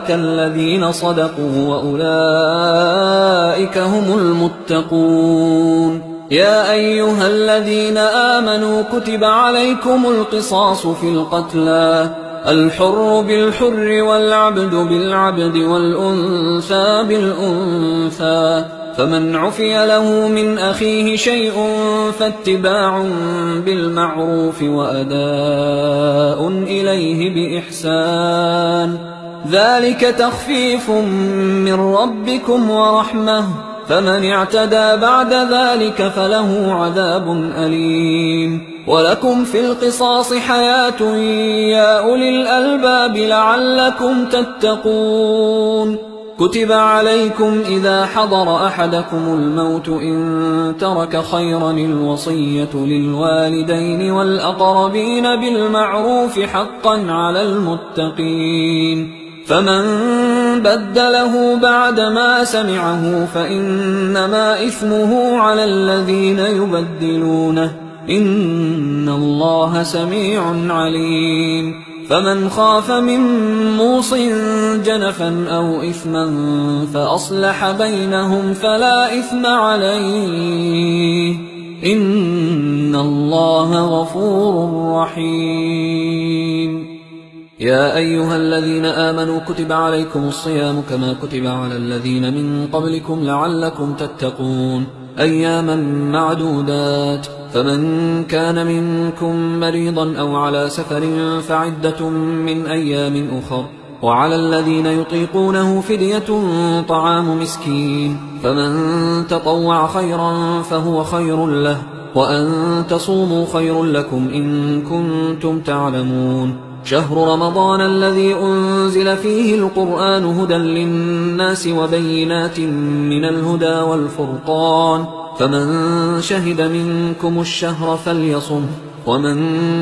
الذين صدقوا وأولئك هم المتقون. يا أيها الذين آمنوا كتب عليكم القصاص في القتلى الحر بالحر والعبد بالعبد والأنثى بالأنثى فمن عفي له من أخيه شيء فاتباع بالمعروف وأداء إليه بإحسان ذلك تخفيف من ربكم ورحمة فمن اعتدى بعد ذلك فله عذاب أليم. ولكم في القصاص حياة يا أولي الألباب لعلكم تتقون. كتب عليكم إذا حضر أحدكم الموت إن ترك خيرا الوصية للوالدين والأقربين بالمعروف حقا على المتقين فمن بدله بعدما سمعه فإنما إثمه على الذين يبدلونه إن الله سميع عليم. فمن خاف من موص جنفا أو إثما فأصلح بينهم فلا إثم عليه إن الله غفور رحيم. يا أيها الذين آمنوا كتب عليكم الصيام كما كتب على الذين من قبلكم لعلكم تتقون أياما معدودات، فمن كان منكم مريضا أو على سفر فعدة من أيام أخر، وعلى الذين يطيقونه فدية طعام مسكين، فمن تطوع خيرا فهو خير له، وأن تصوموا خير لكم إن كنتم تعلمون. شهر رمضان الذي أنزل فيه القرآن هدى للناس وبينات من الهدى والفرقان، فمن شهد منكم الشهر فليصم، ومن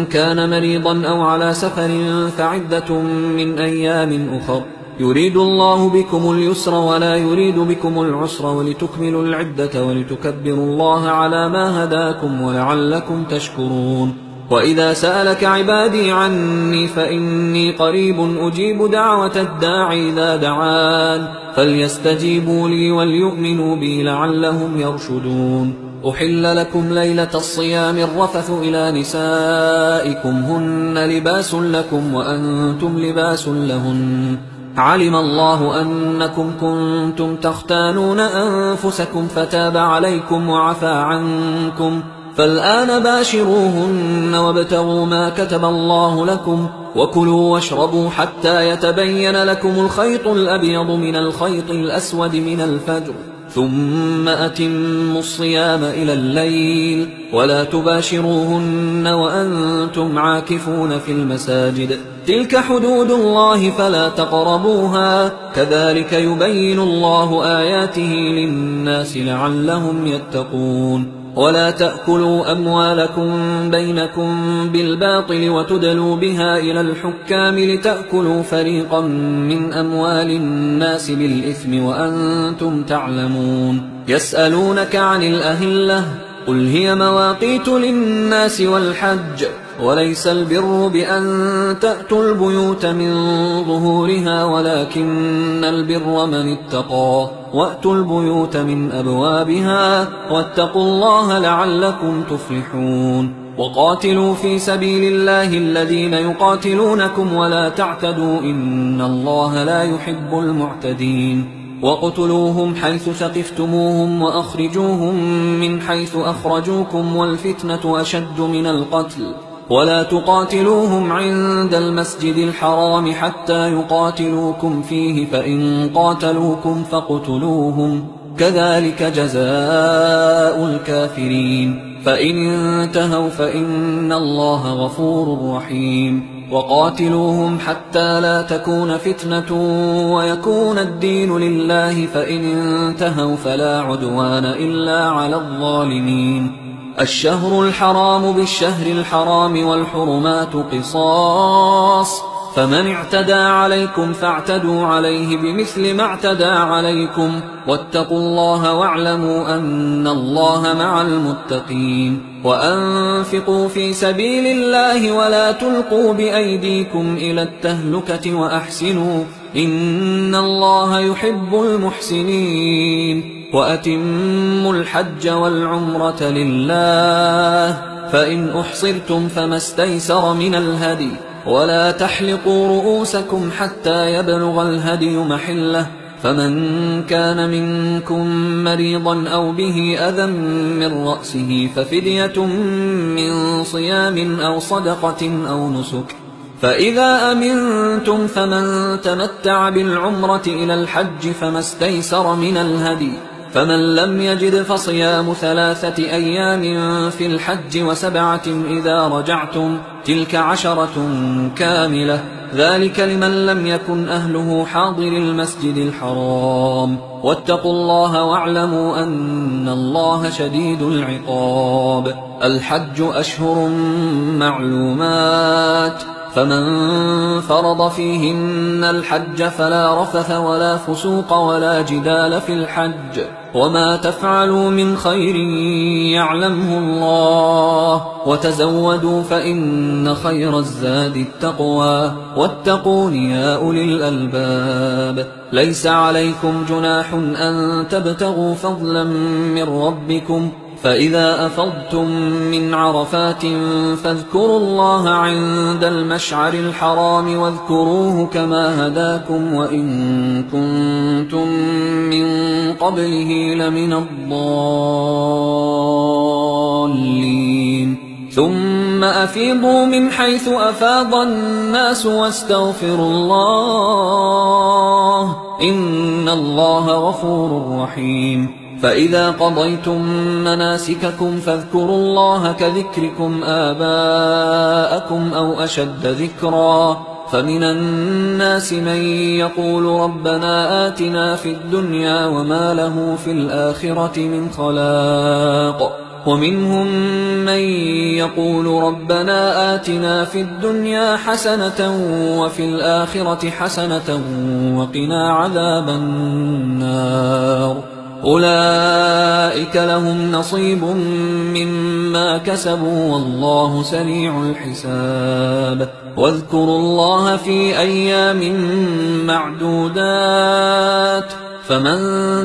كان مريضا أو على سفر فعدة من أيام أخر، يريد الله بكم اليسر ولا يريد بكم العسر ولتكملوا العدة ولتكبروا الله على ما هداكم ولعلكم تشكرون. وإذا سألك عبادي عني فإني قريب أجيب دعوة الداعي إذا دعان، فليستجيبوا لي وليؤمنوا بي لعلهم يرشدون. أحل لكم ليلة الصيام الرفث إلى نسائكم هن لباس لكم وأنتم لباس لهن، علم الله أنكم كنتم تختانون أنفسكم فتاب عليكم وعفى عنكم، فالآن باشروهن وابتغوا ما كتب الله لكم، وكلوا واشربوا حتى يتبين لكم الخيط الأبيض من الخيط الأسود من الفجر، ثم أتموا الصيام إلى الليل، ولا تباشروهن وأنتم عاكفون في المساجد، تلك حدود الله فلا تقربوها، كذلك يبين الله آياته للناس لعلهم يتقون. ولا تأكلوا أموالكم بينكم بالباطل وتدلوا بها إلى الحكام لتأكلوا فريقا من أموال الناس بالإثم وأنتم تعلمون. يسألونك عن الأهلة قل هي مواقيت للناس والحج، وليس البر بأن تأتوا البيوت من ظهورها ولكن البر من اتقى، وأتوا البيوت من أبوابها واتقوا الله لعلكم تفلحون. وقاتلوا في سبيل الله الذين يقاتلونكم ولا تعتدوا إن الله لا يحب المعتدين. وَاقْتُلُوهُمْ حَيْثُ ثَقِفْتُمُوهُمْ وَأَخْرِجُوهُمْ مِنْ حَيْثُ أَخْرَجُوكُمْ وَالْفِتْنَةُ أَشَدُّ مِنَ الْقَتْلِ وَلَا تُقَاتِلُوهُمْ عِندَ الْمَسْجِدِ الْحَرَامِ حَتَّى يُقَاتِلُوكُمْ فِيهِ فَإِنْ قَاتَلُوكُمْ فَاقْتُلُوهُمْ كَذَلِكَ جَزَاءُ الْكَافِرِينَ فَإِنِ انْتَهَوْا فَإِنَّ اللَّهَ غَفُورٌ رَحِيمٌ. وقاتلوهم حتى لا تكون فتنة ويكون الدين لله، فإن انتهوا فلا عدوان إلا على الظالمين. الشهر الحرام بالشهر الحرام والحرمات قصاص، فمن اعتدى عليكم فاعتدوا عليه بمثل ما اعتدى عليكم، واتقوا الله واعلموا أن الله مع المتقين. وأنفقوا في سبيل الله ولا تلقوا بأيديكم إلى التهلكة وأحسنوا إن الله يحب المحسنين. وأتموا الحج والعمرة لله، فإن أحصرتم فما استيسر من الهدي، ولا تحلقوا رؤوسكم حتى يبلغ الهدي محله، فمن كان منكم مريضا أو به أذى من رأسه ففدية من صيام أو صدقة أو نسك، فإذا أمنتم فمن تمتع بالعمرة إلى الحج فما استيسر من الهدي، فمن لم يجد فصيام 3 أيام في الحج و7 إذا رجعتم، تلك 10 كاملة، ذلك لمن لم يكن أهله حاضر المسجد الحرام. واتقوا الله واعلموا أن الله شديد العقاب. الحج أشهر معلومات، فمن فرض فيهن الحج فلا رفث ولا فسوق ولا جدال في الحج وما تفعلوا من خير يعلمه الله وتزودوا فإن خير الزاد التقوى واتقون يا أولي الألباب ليس عليكم جناح أن تبتغوا فضلا من ربكم فإذا أفضتم من عرفات فاذكروا الله عند المشعر الحرام واذكروه كما هداكم وإن كنتم من قبله لمن الضالين ثم أفيضوا من حيث أفاض الناس واستغفروا الله إن الله غفور رحيم فإذا قضيتم مناسككم فاذكروا الله كذكركم آباءكم أو أشد ذكرا فمن الناس من يقول ربنا آتنا في الدنيا وما له في الآخرة من خلاق ومنهم من يقول ربنا آتنا في الدنيا حسنة وفي الآخرة حسنة وقنا عذاب النار أولئك لهم نصيب مما كسبوا والله سريع الحساب واذكروا الله في أيام معدودات فمن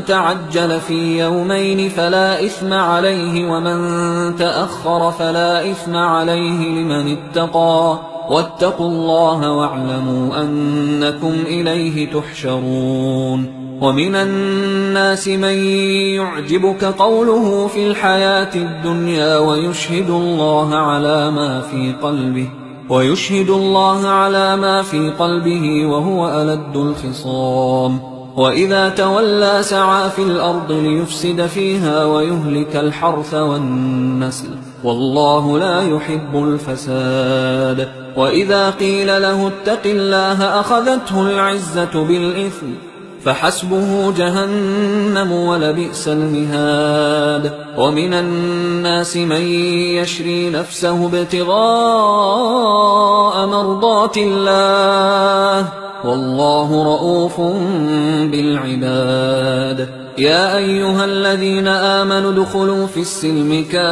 تعجل في يومين فلا إثم عليه ومن تأخر فلا إثم عليه لمن اتقى واتقوا الله واعلموا أنكم إليه تحشرون ومن الناس من يعجبك قوله في الحياة الدنيا ويشهد الله على ما في قلبه وهو ألد الخصام وإذا تولى سعى في الأرض ليفسد فيها ويهلك الحرث والنسل والله لا يحب الفساد وإذا قيل له اتق الله أخذته العزة بالإثم فحسبه جهنم ولبئس المهاد ومن الناس من يشري نفسه ابتغاء مرضات الله والله رؤوف بالعباد يا أيها الذين آمنوا ادخلوا في السلم كافة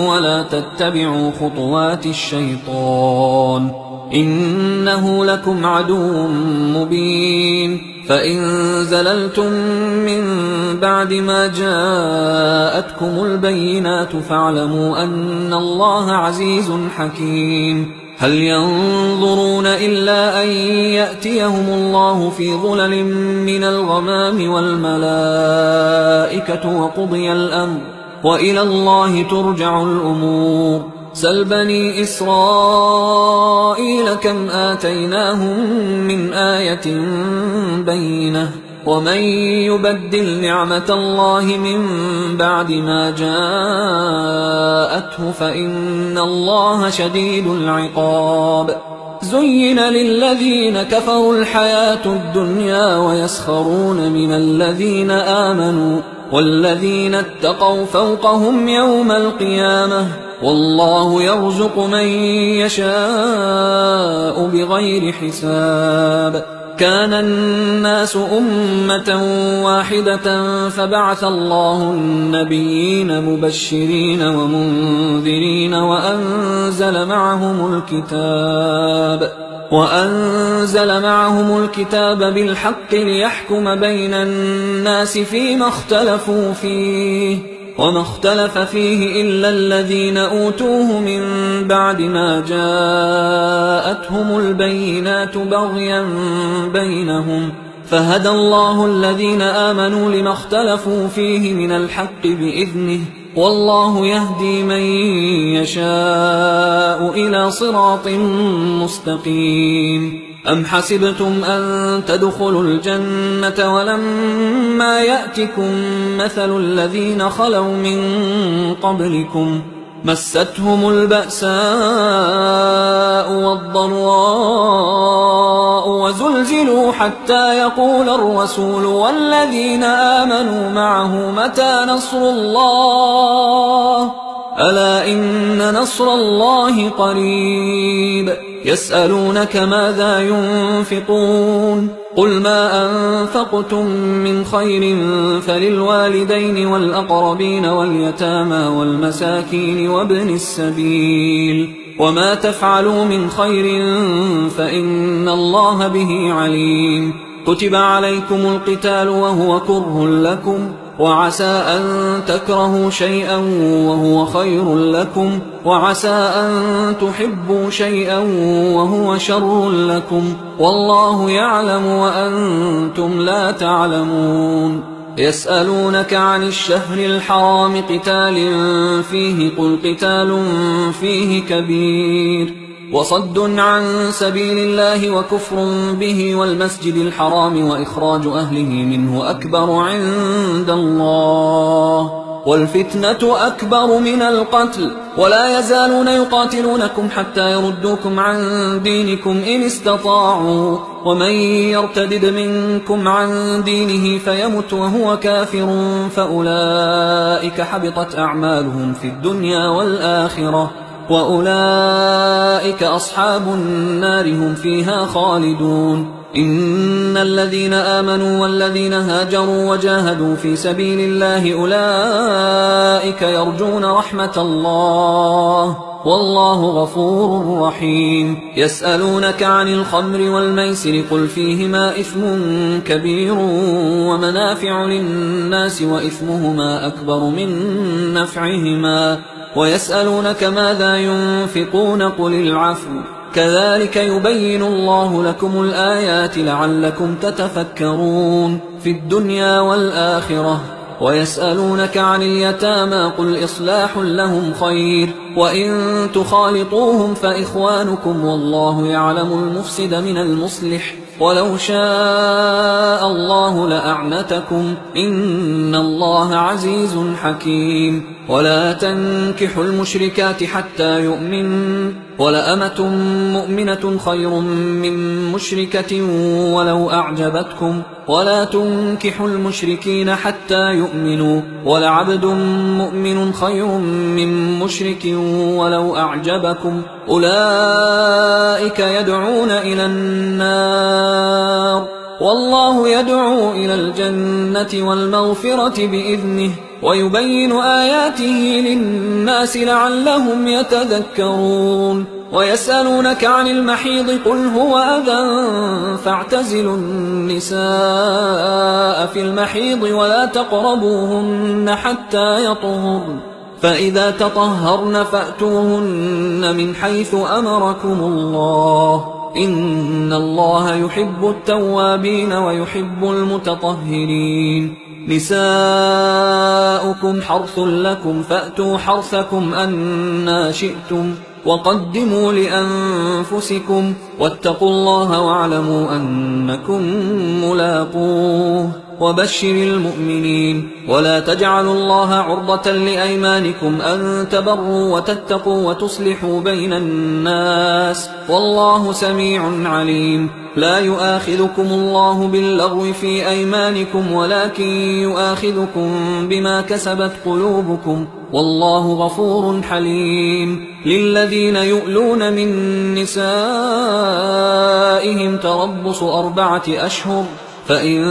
ولا تتبعوا خطوات الشيطان إنه لكم عدو مبين فإن زللتم من بعد ما جاءتكم البينات فاعلموا أن الله عزيز حكيم هل ينظرون إلا أن يأتيهم الله في ظلل من الغمام والملائكة وقضي الأمر وإلى الله ترجع الأمور سل بني إسرائيل كم آتيناهم من آية بينة ومن يبدل نعمة الله من بعد ما جاءته فإن الله شديد العقاب زين للذين كفروا الحياة الدنيا ويسخرون من الذين آمنوا والذين اتقوا فوقهم يوم القيامة والله يرزق من يشاء بغير حساب كان الناس أمة واحدة فبعث الله النبيين مبشرين ومنذرين وأنزل معهم الكتاب بالحق ليحكم بين الناس فيما اختلفوا فيه وما اختلف فيه إلا الذين أوتوه من بعد ما جاءتهم البينات بغيا بينهم فهدى الله الذين آمنوا لما اختلفوا فيه من الحق بإذنه والله يهدي من يشاء إلى صراط مستقيم أم حسبتم أن تدخلوا الجنة ولما يأتكم مثل الذين خلوا من قبلكم مستهم البأساء والضراء وزلزلوا حتى يقول الرسول والذين آمنوا معه متى نصر الله ألا إن نصر الله قريب يسألونك ماذا ينفقون قل ما أنفقتم من خير فللوالدين والأقربين واليتامى والمساكين وابن السبيل وما تفعلوا من خير فإن الله به عليم كتب عليكم القتال وهو كره لكم وعسى أن تكرهوا شيئا وهو خير لكم وعسى أن تحبوا شيئا وهو شر لكم والله يعلم وأنتم لا تعلمون يسألونك عن الشهر الحرام قتال فيه قل قتال فيه كبير وصد عن سبيل الله وكفر به والمسجد الحرام وإخراج أهله منه أكبر عند الله والفتنة أكبر من القتل ولا يزالون يقاتلونكم حتى يردوكم عن دينكم إن استطاعوا ومن يرتدد منكم عن دينه فيمت وهو كافر فأولئك حبطت أعمالهم في الدنيا والآخرة وأولئك أصحاب النار هم فيها خالدون إن الذين آمنوا والذين هاجروا وجاهدوا في سبيل الله أولئك يرجون رحمة الله والله غفور رحيم يسألونك عن الخمر والميسر قل فيهما إثم كبير ومنافع للناس وإثمهما أكبر من نفعهما ويسألونك ماذا ينفقون قل العفو كذلك يبين الله لكم الآيات لعلكم تتفكرون في الدنيا والآخرة ويسألونك عن اليتامى قل إصلاح لهم خير وإن تخالطوهم فإخوانكم والله يعلم المفسد من المصلح ولو شاء الله لأعنتكم إن الله عزيز حكيم ولا تنكحوا المشركات حتى يؤمن ولأمة مؤمنة خير من مشركة ولو أعجبتكم ولا تنكحوا المشركين حتى يؤمنوا ولعبد مؤمن خير من مشرك ولو أعجبكم أولئك يدعون إلى النار والله يدعو إلى الجنة والمغفرة بإذنه ويبين آياته للناس لعلهم يتذكرون ويسألونك عن المحيض قل هو أذى فاعتزلوا النساء في المحيض ولا تقربوهن حتى يطهرن فإذا تطهرن فأتوهن من حيث أمركم الله إن الله يحب التوابين ويحب المتطهرين نساؤكم حرث لكم فأتوا حرثكم أنى شئتم وقدموا لأنفسكم واتقوا الله واعلموا أنكم ملاقوه وبشر المؤمنين ولا تجعلوا الله عرضة لأيمانكم أن تبروا وتتقوا وتصلحوا بين الناس والله سميع عليم لا يؤاخذكم الله باللغو في أيمانكم ولكن يؤاخذكم بما كسبت قلوبكم والله غفور حليم للذين يؤلون من نسائهم تربص 4 أشهر فإن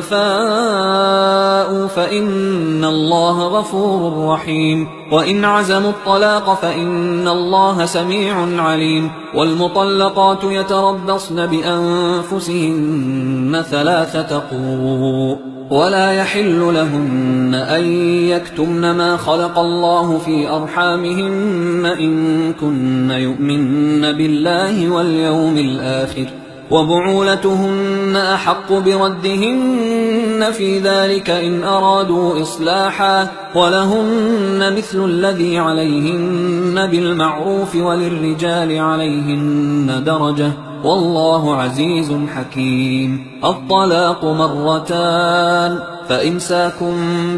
فاءوا فإن الله غفور رحيم وإن عزموا الطلاق فإن الله سميع عليم والمطلقات يتربصن بأنفسهن 3 قروء ولا يحل لهن أن يكتمن ما خلق الله في أرحامهن إن كن يؤمن بالله واليوم الآخر وبعولتهن أحق بردهن في ذلك إن أرادوا إصلاحا ولهن مثل الذي عليهن بالمعروف وللرجال عليهن درجة والله عزيز حكيم الطلاق 2 فإمساك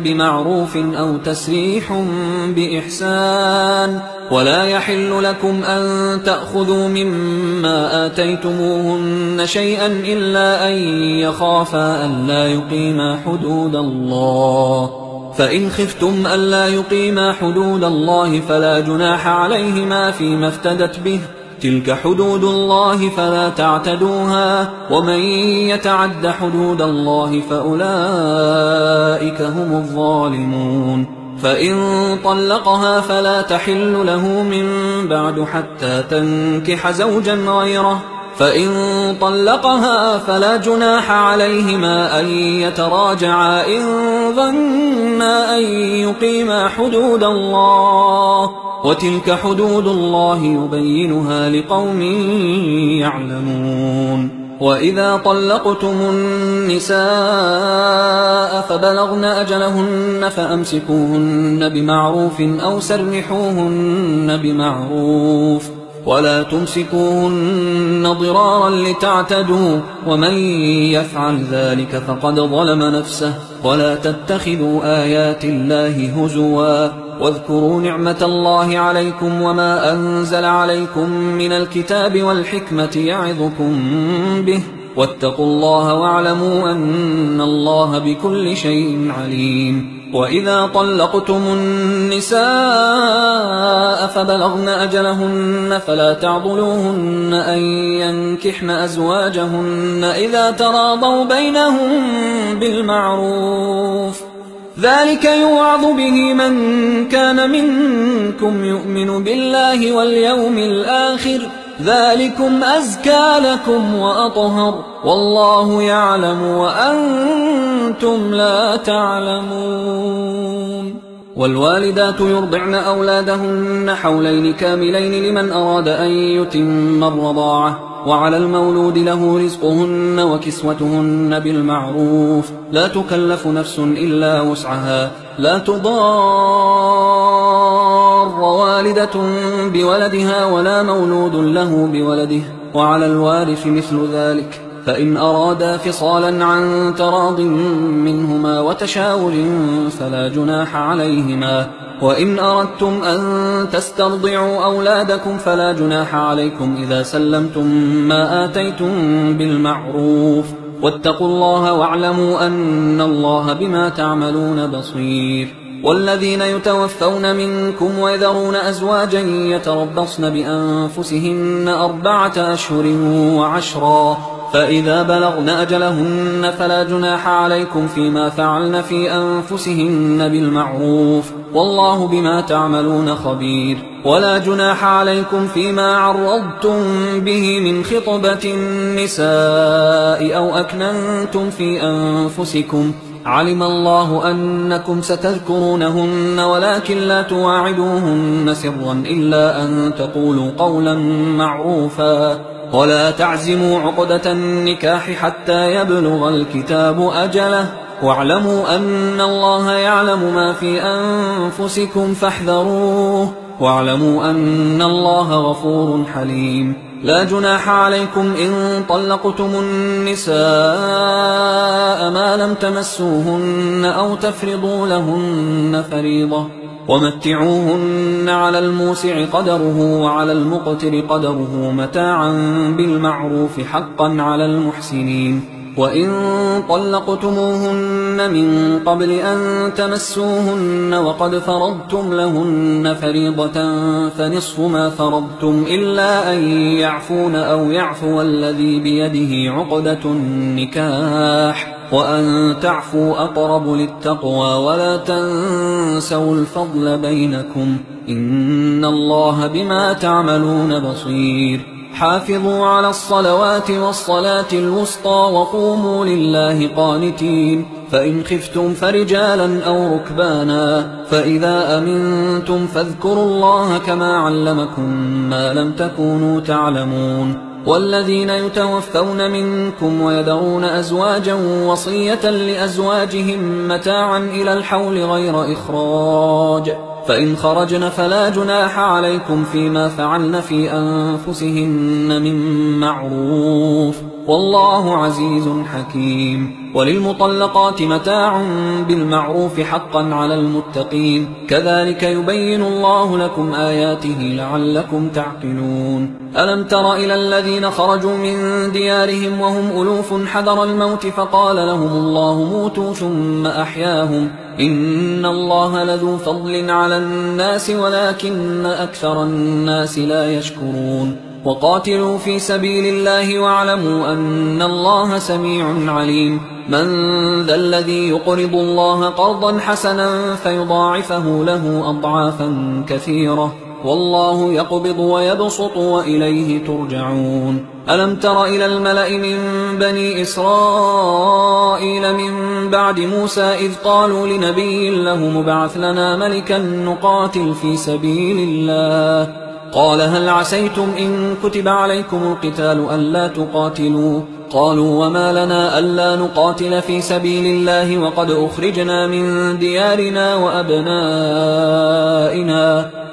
بمعروف أو تسريح بإحسان ولا يحل لكم أن تأخذوا مما آتيتموهن شيئا إلا أن يخافا ألا يقيما حدود الله فإن خفتم ألا يقيما حدود الله فلا جناح عليهما فيما افتدت به، تلك حدود الله فلا تعتدوها، ومن يتعد حدود الله فأولئك هم الظالمون. فإن طلقها فلا تحل له من بعد حتى تنكح زوجا غيره، فإن طلقها فلا جناح عليهما أن يتراجعا إن ظنا أن يقيما حدود الله، وتلك حدود الله يبينها لقوم يعلمون. وإذا طلقتم النساء فبلغن أجلهن فأمسكوهن بمعروف أو سرحوهن بمعروف، ولا تمسكوهن ضرارا لتعتدوا، ومن يفعل ذلك فقد ظلم نفسه. ولا تتخذوا آيات الله هزوا، واذكروا نعمة الله عليكم وما أنزل عليكم من الكتاب والحكمة يعظكم به، واتقوا الله واعلموا أن الله بكل شيء عليم. وإذا طلقتم النساء فبلغن أجلهن فلا تعضلوهن أن ينكحن أزواجهن إذا تراضوا بينهم بالمعروف، ذلك يوعظ به من كان منكم يؤمن بالله واليوم الآخر، ذلكم أزكى لكم وأطهر، والله يعلم وأنتم لا تعلمون. والوالدات يرضعن أولادهن حولين كاملين لمن أراد أن يتم الرضاعة، وعلى المولود له رزقهن وكسوتهن بالمعروف، لا تكلف نفس إلا وسعها، لا تضار والدة بولدها ولا مولود له بولده، وعلى الوارث مثل ذلك، فإن أرادا فصالا عن تراض منهما وتشاور فلا جناح عليهما. وإن أردتم أن تسترضعوا أولادكم فلا جناح عليكم إذا سلمتم ما آتيتم بالمعروف، واتقوا الله واعلموا أن الله بما تعملون بصير. والذين يتوفون منكم ويذرون أزواجا يتربصن بأنفسهن 4 أشهر و10، فإذا بلغن أجلهن فلا جناح عليكم فيما فعلن في أنفسهن بالمعروف، والله بما تعملون خبير. ولا جناح عليكم فيما عرضتم به من خطبة النساء أو أكننتم في أنفسكم، علم الله أنكم ستذكرونهن ولكن لا تواعدوهن سرا إلا أن تقولوا قولا معروفا. ولا تعزموا عقدة النكاح حتى يبلغ الكتاب أجله، واعلموا أن الله يعلم ما في أنفسكم فاحذروه، واعلموا أن الله غفور حليم. لا جناح عليكم إن طلقتم النساء ما لم تمسوهن أو تفرضوا لهن فريضة، ومتعوهن على الموسع قدره وعلى المقتر قدره متاعا بالمعروف حقا على المحسنين. وإن طلقتموهن من قبل أن تمسوهن وقد فرضتم لهن فريضة فنصف ما فرضتم إلا أن يعفون أو يعفو الذي بيده عقدة النكاح، وأن تعفوا أقرب للتقوى، ولا تنسوا الفضل بينكم، إن الله بما تعملون بصير. حافظوا على الصلوات والصلاة الوسطى وقوموا لله قانتين. فإن خفتم فرجالا أو ركبانا، فإذا أمنتم فاذكروا الله كما علمكم ما لم تكونوا تعلمون. والذين يتوفون منكم ويذرون أزواجا وصية لأزواجهم متاعا إلى الحول غير إخراج، فإن خرجن فلا جناح عليكم فيما فعلن في أنفسهن من معروف، والله عزيز حكيم. وللمطلقات متاع بالمعروف حقا على المتقين، كذلك يبين الله لكم آياته لعلكم تعقلون. ألم تر إلى الذين خرجوا من ديارهم وهم ألوف حذر الموت فقال لهم الله موتوا ثم أحياهم، إن الله لذو فضل على الناس ولكن أكثر الناس لا يشكرون. وقاتلوا في سبيل الله واعلموا أن الله سميع عليم. من ذا الذي يقرض الله قرضا حسنا فيضاعفه له أضعافا كثيرة، والله يقبض ويبسط وإليه ترجعون. ألم تر إلى الملأ من بني إسرائيل من بعد موسى إذ قالوا لنبي له مبعث لنا ملكا نقاتل في سبيل الله، قال هل عسيتم إن كتب عليكم القتال ألا تقاتلوا؟ قالوا وما لنا ألا نقاتل في سبيل الله وقد أخرجنا من ديارنا وأبنائنا،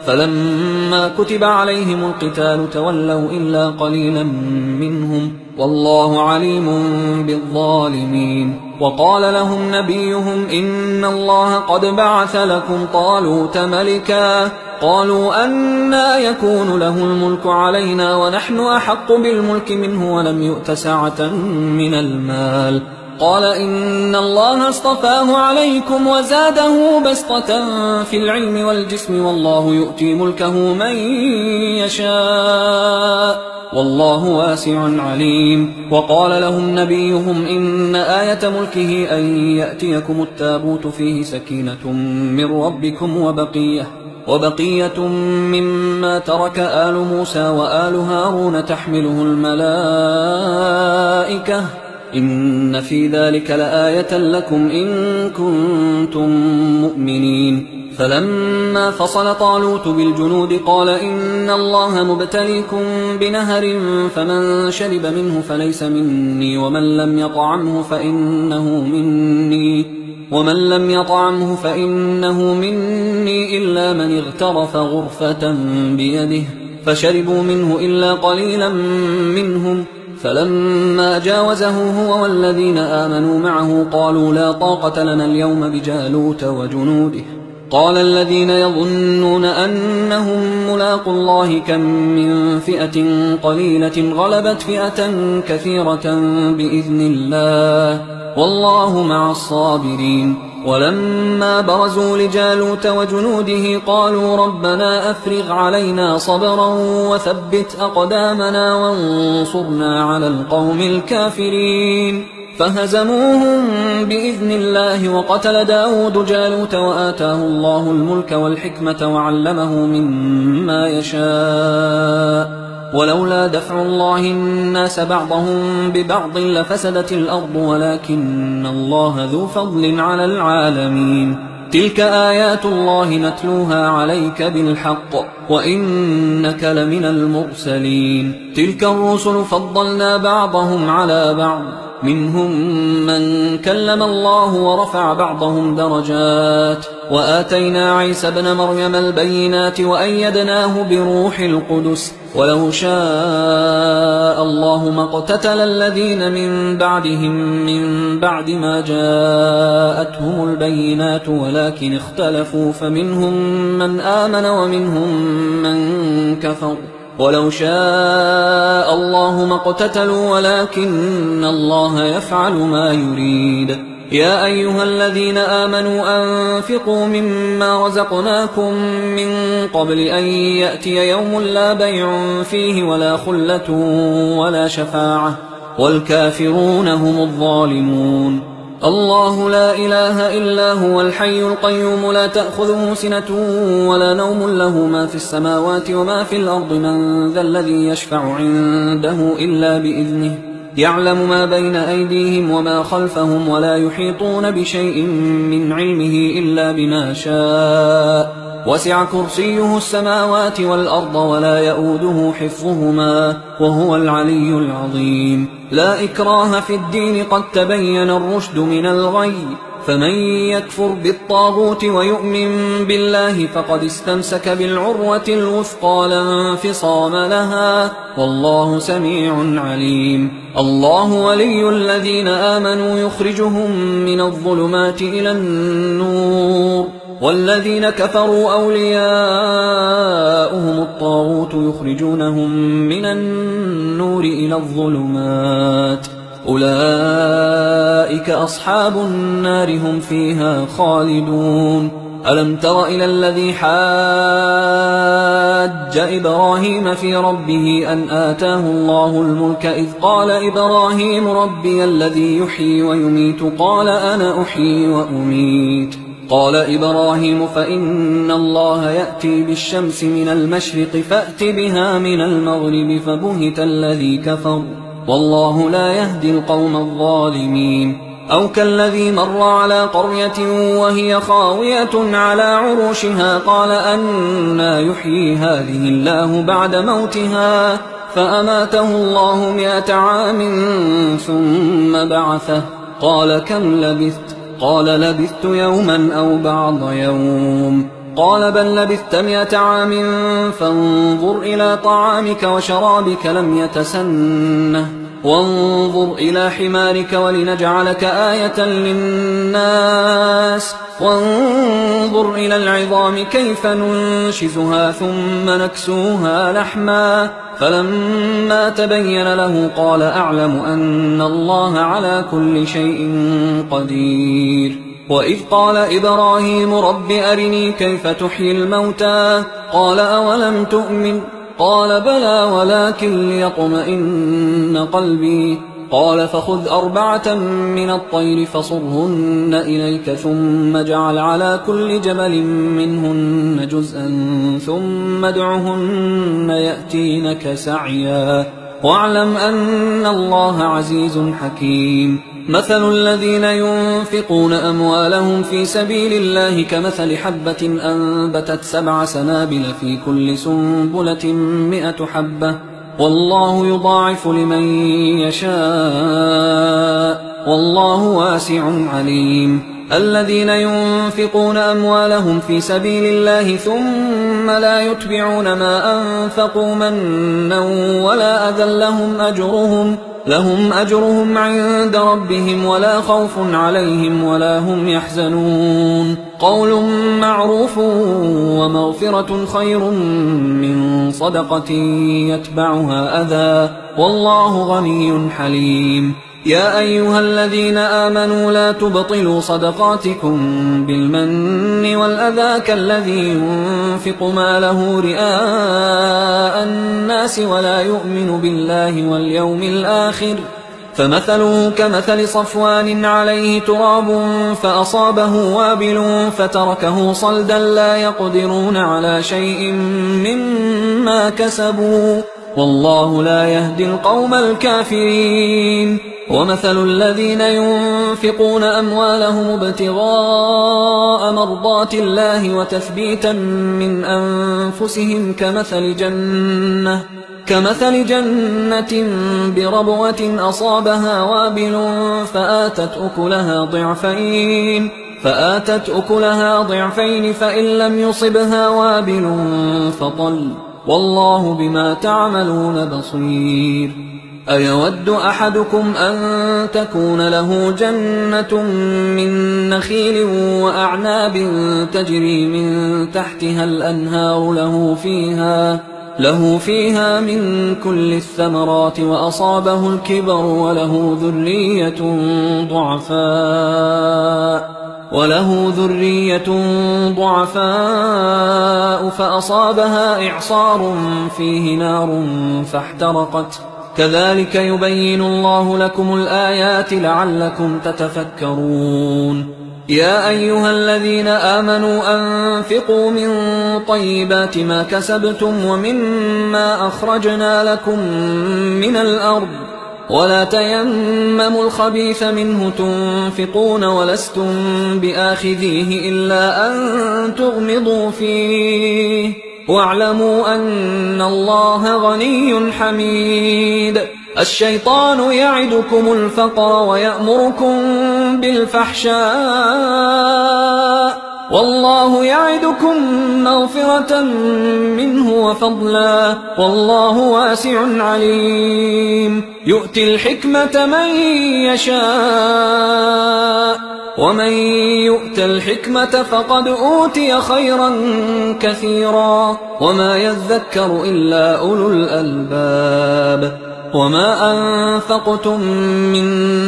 فلما كتب عليهم القتال تولوا إلا قليلا منهم، والله عليم بالظالمين. وقال لهم نبيهم إن الله قد بعث لكم طالوت ملكا، قالوا أنى يكون له الملك علينا ونحن أحق بالملك منه ولم يؤت سعة من المال، قال إن الله اصطفاه عليكم وزاده بسطة في العلم والجسم، والله يؤتي ملكه من يشاء والله واسع عليم. وقال لهم نبيهم إن آية ملكه أن يأتيكم التابوت فيه سكينة من ربكم وبقية مما ترك آل موسى وآل هارون تحمله الملائكة، إن في ذلك لآية لكم إن كنتم مؤمنين. فلما فصل طالوت بالجنود قال إن الله مبتليكم بنهر فمن شرب منه فليس مني ومن لم يطعمه فإنه مني إلا من اغترف غرفة بيده، فشربوا منه إلا قليلا منهم. فلما جاوزه هو والذين آمنوا معه قالوا لا طاقة لنا اليوم بجالوت وجنوده. قال الذين يظنون أنهم ملاقوا الله كم من فئة قليلة غلبت فئة كثيرة بإذن الله والله مع الصابرين. ولما برزوا لجالوت وجنوده قالوا ربنا أفرغ علينا صبرا وثبت أقدامنا وانصرنا على القوم الكافرين، فهزموهم بإذن الله. وقتل داود جالوت وآتاه الله الملك والحكمة وعلمه مما يشاء، ولولا دفع الله الناس بعضهم ببعض لفسدت الأرض ولكن الله ذو فضل على العالمين. تلك آيات الله نتلوها عليك بالحق وإنك لمن المرسلين. تلك الرسل فضلنا بعضهم على بعض، منهم من كلم الله ورفع بعضهم درجات، وآتينا عيسى ابن مريم البينات وأيدناه بروح القدس، ولو شاء الله ما اقتتل الذين من بعدهم من بعد ما جاءتهم البينات ولكن اختلفوا فمنهم من آمن ومنهم من كفر، ولو شاء الله ما اقتتلوا ولكن الله يفعل ما يريد. يا أيها الذين آمنوا أنفقوا مما رزقناكم من قبل أن يأتي يوم لا بيع فيه ولا خلة ولا شفاعة والكافرون هم الظالمون. الله لا إله إلا هو الحي القيوم لا تأخذه سنة ولا نوم، له ما في السماوات وما في الأرض، من ذا الذي يشفع عنده إلا بإذنه، يعلم ما بين أيديهم وما خلفهم ولا يحيطون بشيء من علمه إلا بما شاء، وسع كرسيه السماوات والأرض ولا يؤوده حفظهما وهو العلي العظيم. لا إكراه في الدين قد تبين الرشد من الغي، فمن يكفر بالطاغوت ويؤمن بالله فقد استمسك بالعروة الوثقى لا انفصام لها، والله سميع عليم. الله ولي الذين آمنوا يخرجهم من الظلمات إلى النور، والذين كفروا أولياؤهم الطاغوت يخرجونهم من النور إلى الظلمات، أولئك أصحاب النار هم فيها خالدون. ألم تر إلى الذي حاج إبراهيم في ربه أن آتاه الله الملك إذ قال إبراهيم ربي الذي يحيي ويميت قال أنا أحيي وأميت. قال إبراهيم فإن الله يأتي بالشمس من المشرق فأت بها من المغرب فبهت الذي كفر والله لا يهدي القوم الظالمين. أو كالذي مر على قرية وهي خاوية على عروشها قال أنى يحيي هذه الله بعد موتها فأماته الله 100 عام ثم بعثه قال كم لبثت؟ قال لبثت يوما أو بعض يوم. قال بل لبثت 100 عام فانظر إلى طعامك وشرابك لم يتسنه وانظر إلى حمارك ولنجعلك آية للناس وانظر إلى العظام كيف ننشزها ثم نكسوها لحما فلما تبين له قال أعلم أن الله على كل شيء قدير. وإذ قال إبراهيم رب أرني كيف تحيي الموتى قال أولم تؤمن قال بلى ولكن ليطمئن قلبي قال فخذ 4 من الطير فصرهن إليك ثم اجعل على كل جبل منهن جزءا ثم ادعهن يأتينك سعيا واعلم أن الله عزيز حكيم. مثل الذين ينفقون أموالهم في سبيل الله كمثل حبة أنبتت 7 سنابل في كل سنبلة 100 حبة والله يضاعف لمن يشاء والله واسع عليم. الذين ينفقون أموالهم في سبيل الله ثم لا يتبعون ما أنفقوا منا ولا أذى لهم أجرهم عند ربهم ولا خوف عليهم ولا هم يحزنون. قول معروف ومغفرة خير من صدقة يتبعها أذى والله غني حليم. يا أيها الذين آمنوا لا تبطلوا صدقاتكم بالمن والأذى كالذي ينفق ماله رئاء الناس ولا يؤمن بالله واليوم الآخر فمثله كمثل صفوان عليه تراب فأصابه وابل فتركه صلدا لا يقدرون على شيء مما كسبوا والله لا يهدي القوم الكافرين. ومثل الذين ينفقون أموالهم ابتغاء مرضات الله وتثبيتا من أنفسهم كمثل جنة بربوة أصابها وابل فآتت أكلها ضعفين فإن لم يصبها وابل فطل والله بما تعملون بصير. أيود أحدكم أن تكون له جنة من نخيل وأعناب تجري من تحتها الأنهار له فيها من كل الثمرات وأصابه الكبر وله ذرية ضعفاء فأصابها إعصار فيه نار فاحترقت كذلك يبين الله لكم الآيات لعلكم تتفكرون. يا أيها الذين آمنوا أنفقوا من طيبات ما كسبتم ومما أخرجنا لكم من الأرض ولا تيمموا الخبيث منه تنفقون ولستم بآخذيه إلا أن تغمضوا فيه واعلموا أن الله غني حميد. الشيطان يعدكم الفقر ويأمركم بالفحشاء والله يعدكم مغفرة منه وفضلا والله واسع عليم يؤتي الحكمة من يشاء ومن يؤت الحكمة فقد أوتي خيرا كثيرا وما يذكر إلا أولو الألباب وما أنفقتم من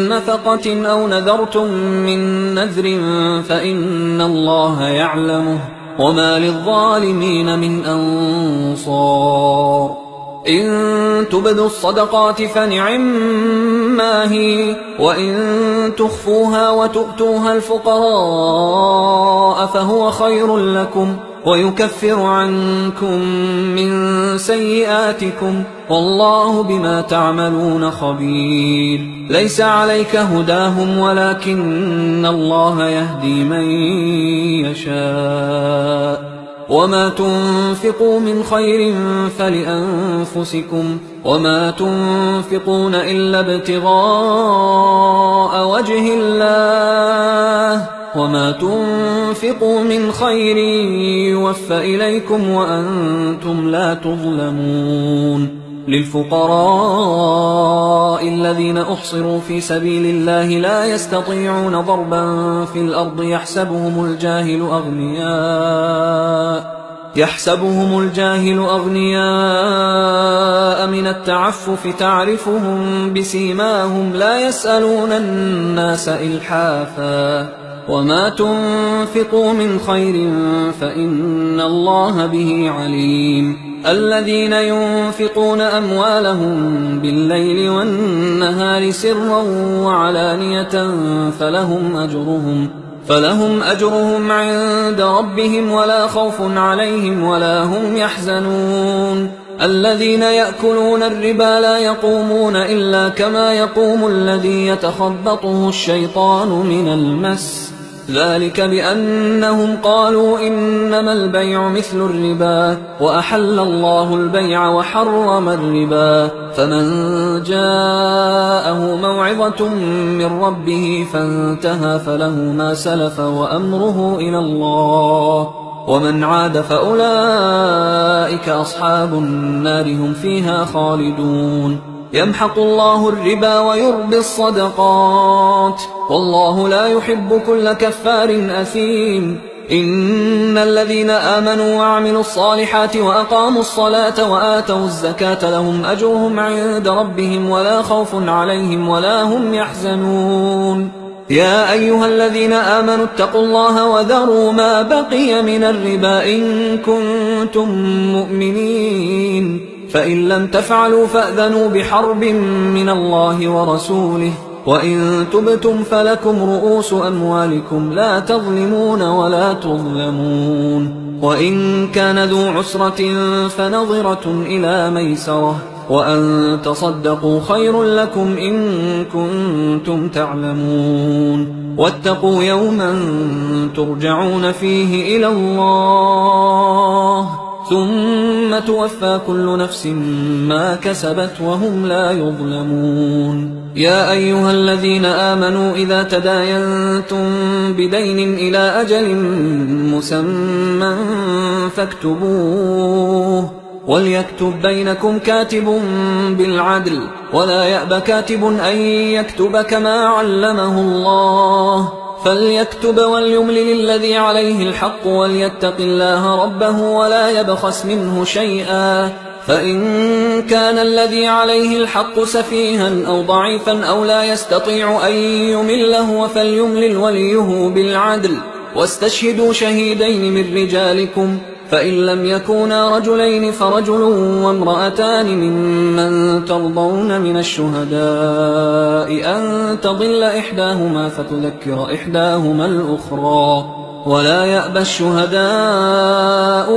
نفقة أو نذرتم من نذر فإن الله يعلمه وما للظالمين من أنصار إن تبدوا الصدقات فنعما هي وإن تخفوها وتؤتوها الفقراء فهو خير لكم ويكفر عنكم من سيئاتكم والله بما تعملون خبير ليس عليك هداهم ولكن الله يهدي من يشاء وما تنفقوا من خير فلأنفسكم وما تنفقون إلا ابتغاء وجه الله وما تنفقوا من خير يوفى إليكم وأنتم لا تظلمون للفقراء الذين أحصروا في سبيل الله لا يستطيعون ضربا في الأرض يحسبهم الجاهل أغنياء من التعفف تعرفهم بسيماهم لا يسألون الناس إلحافا وما تنفقوا من خير فإن الله به عليم الذين ينفقون أموالهم بالليل والنهار سرا وعلانية فلهم أجرهم عند ربهم ولا خوف عليهم ولا هم يحزنون الذين يأكلون الربا لا يقومون إلا كما يقوم الذي يتخبطه الشيطان من المس ذلك بأنهم قالوا إنما البيع مثل الربا وأحل الله البيع وحرم الربا فمن جاءه موعظة من ربه فانتهى فله ما سلف وأمره إلى الله ومن عاد فأولئك أصحاب النار هم فيها خالدون يمحق الله الربا ويربي الصدقات والله لا يحب كل كفار أثيم إن الذين آمنوا وعملوا الصالحات وأقاموا الصلاة وآتوا الزكاة لهم أجرهم عند ربهم ولا خوف عليهم ولا هم يحزنون يا أيها الذين آمنوا اتقوا الله وذروا ما بقي من الربا إن كنتم مؤمنين فإن لم تفعلوا فأذنوا بحرب من الله ورسوله وإن تبتم فلكم رؤوس أموالكم لا تظلمون ولا تظلمون وإن كان ذو عسرة فنظرة إلى ميسرة وأن تصدقوا خير لكم إن كنتم تعلمون واتقوا يوما ترجعون فيه إلى الله ثم توفى كل نفس ما كسبت وهم لا يظلمون يا أيها الذين آمنوا إذا تداينتم بدين إلى أجل مسمى فاكتبوه وليكتب بينكم كاتب بالعدل ولا يأب كاتب أن يكتب كما علمه الله فليكتب وليملل الذي عليه الحق وليتق الله ربه ولا يبخس منه شيئا فإن كان الذي عليه الحق سفيها أو ضعيفا أو لا يستطيع أن يمله فليملل وليه بالعدل واستشهدوا شهيدين من رجالكم فإن لم يكونا رجلين فرجل وامرأتان ممن ترضون من الشهداء أن تضل إحداهما فتذكر إحداهما الأخرى ولا يأبى الشهداء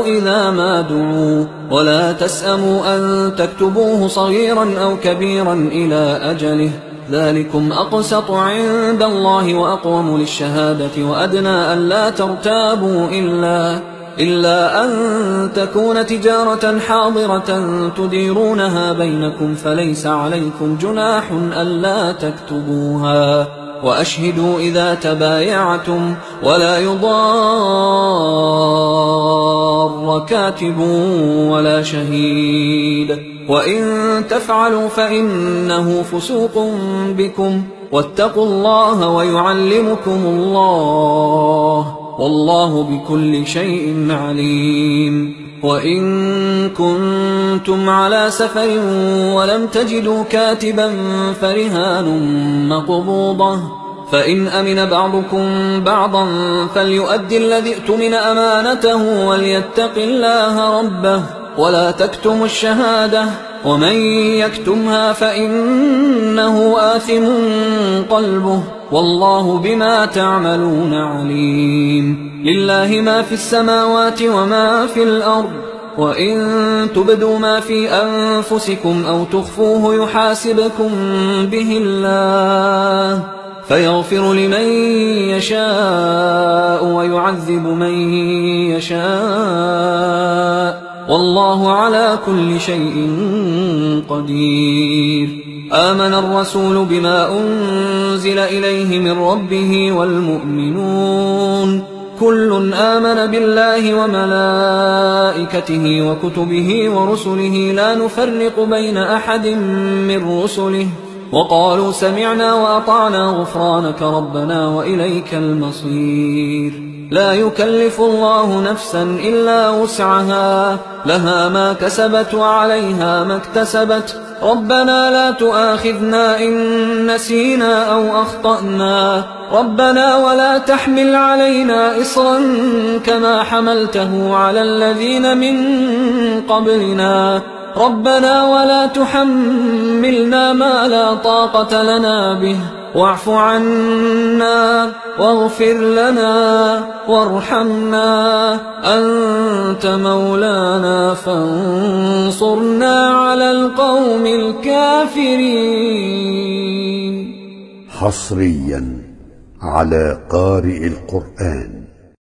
إذا ما دعوا ولا تسأموا أن تكتبوه صغيرا أو كبيرا إلى أجله ذلكم أقسط عند الله وأقوم للشهادة وأدنى أن لا ترتابوا إلا أن تكون تجارة حاضرة تديرونها بينكم فليس عليكم جناح ألا تكتبوها، وأشهدوا إذا تبايعتم ولا يضار كاتب ولا شهيد، وإن تفعلوا فإنه فسوق بكم، واتقوا الله ويعلمكم الله، والله بكل شيء عليم. وإن كنتم على سفر ولم تجدوا كاتبا فرهان مقبوضة، فإن أمن بعضكم بعضا فليؤدي الذي اؤتمن أمانته وليتق الله ربه ولا تكتموا الشهادة، ومن يكتمها فإنه آثم قلبه، والله بما تعملون عليم. لله ما في السماوات وما في الأرض، وإن تبدوا ما في أنفسكم أو تخفوه يحاسبكم به الله، فيغفر لمن يشاء ويعذب من يشاء، والله على كل شيء قدير. آمن الرسول بما أنزل إليه من ربه والمؤمنون كل آمن بالله وملائكته وكتبه ورسله لا نفرق بين أحد من رسله، وقالوا سمعنا وأطعنا غفرانك ربنا وإليك المصير. لا يكلف الله نفسا إلا وسعها، لها ما كسبت وعليها ما اكتسبت، ربنا لا تؤاخذنا إن نسينا أو أخطأنا، ربنا ولا تحمل علينا إصرا كما حملته على الذين من قبلنا، ربنا ولا تحملنا ما لا طاقة لنا به، واعف عنا واغفر لنا وارحمنا، أنت مولانا فانصرنا على القوم الكافرين. حصريا على قارئ القرآن.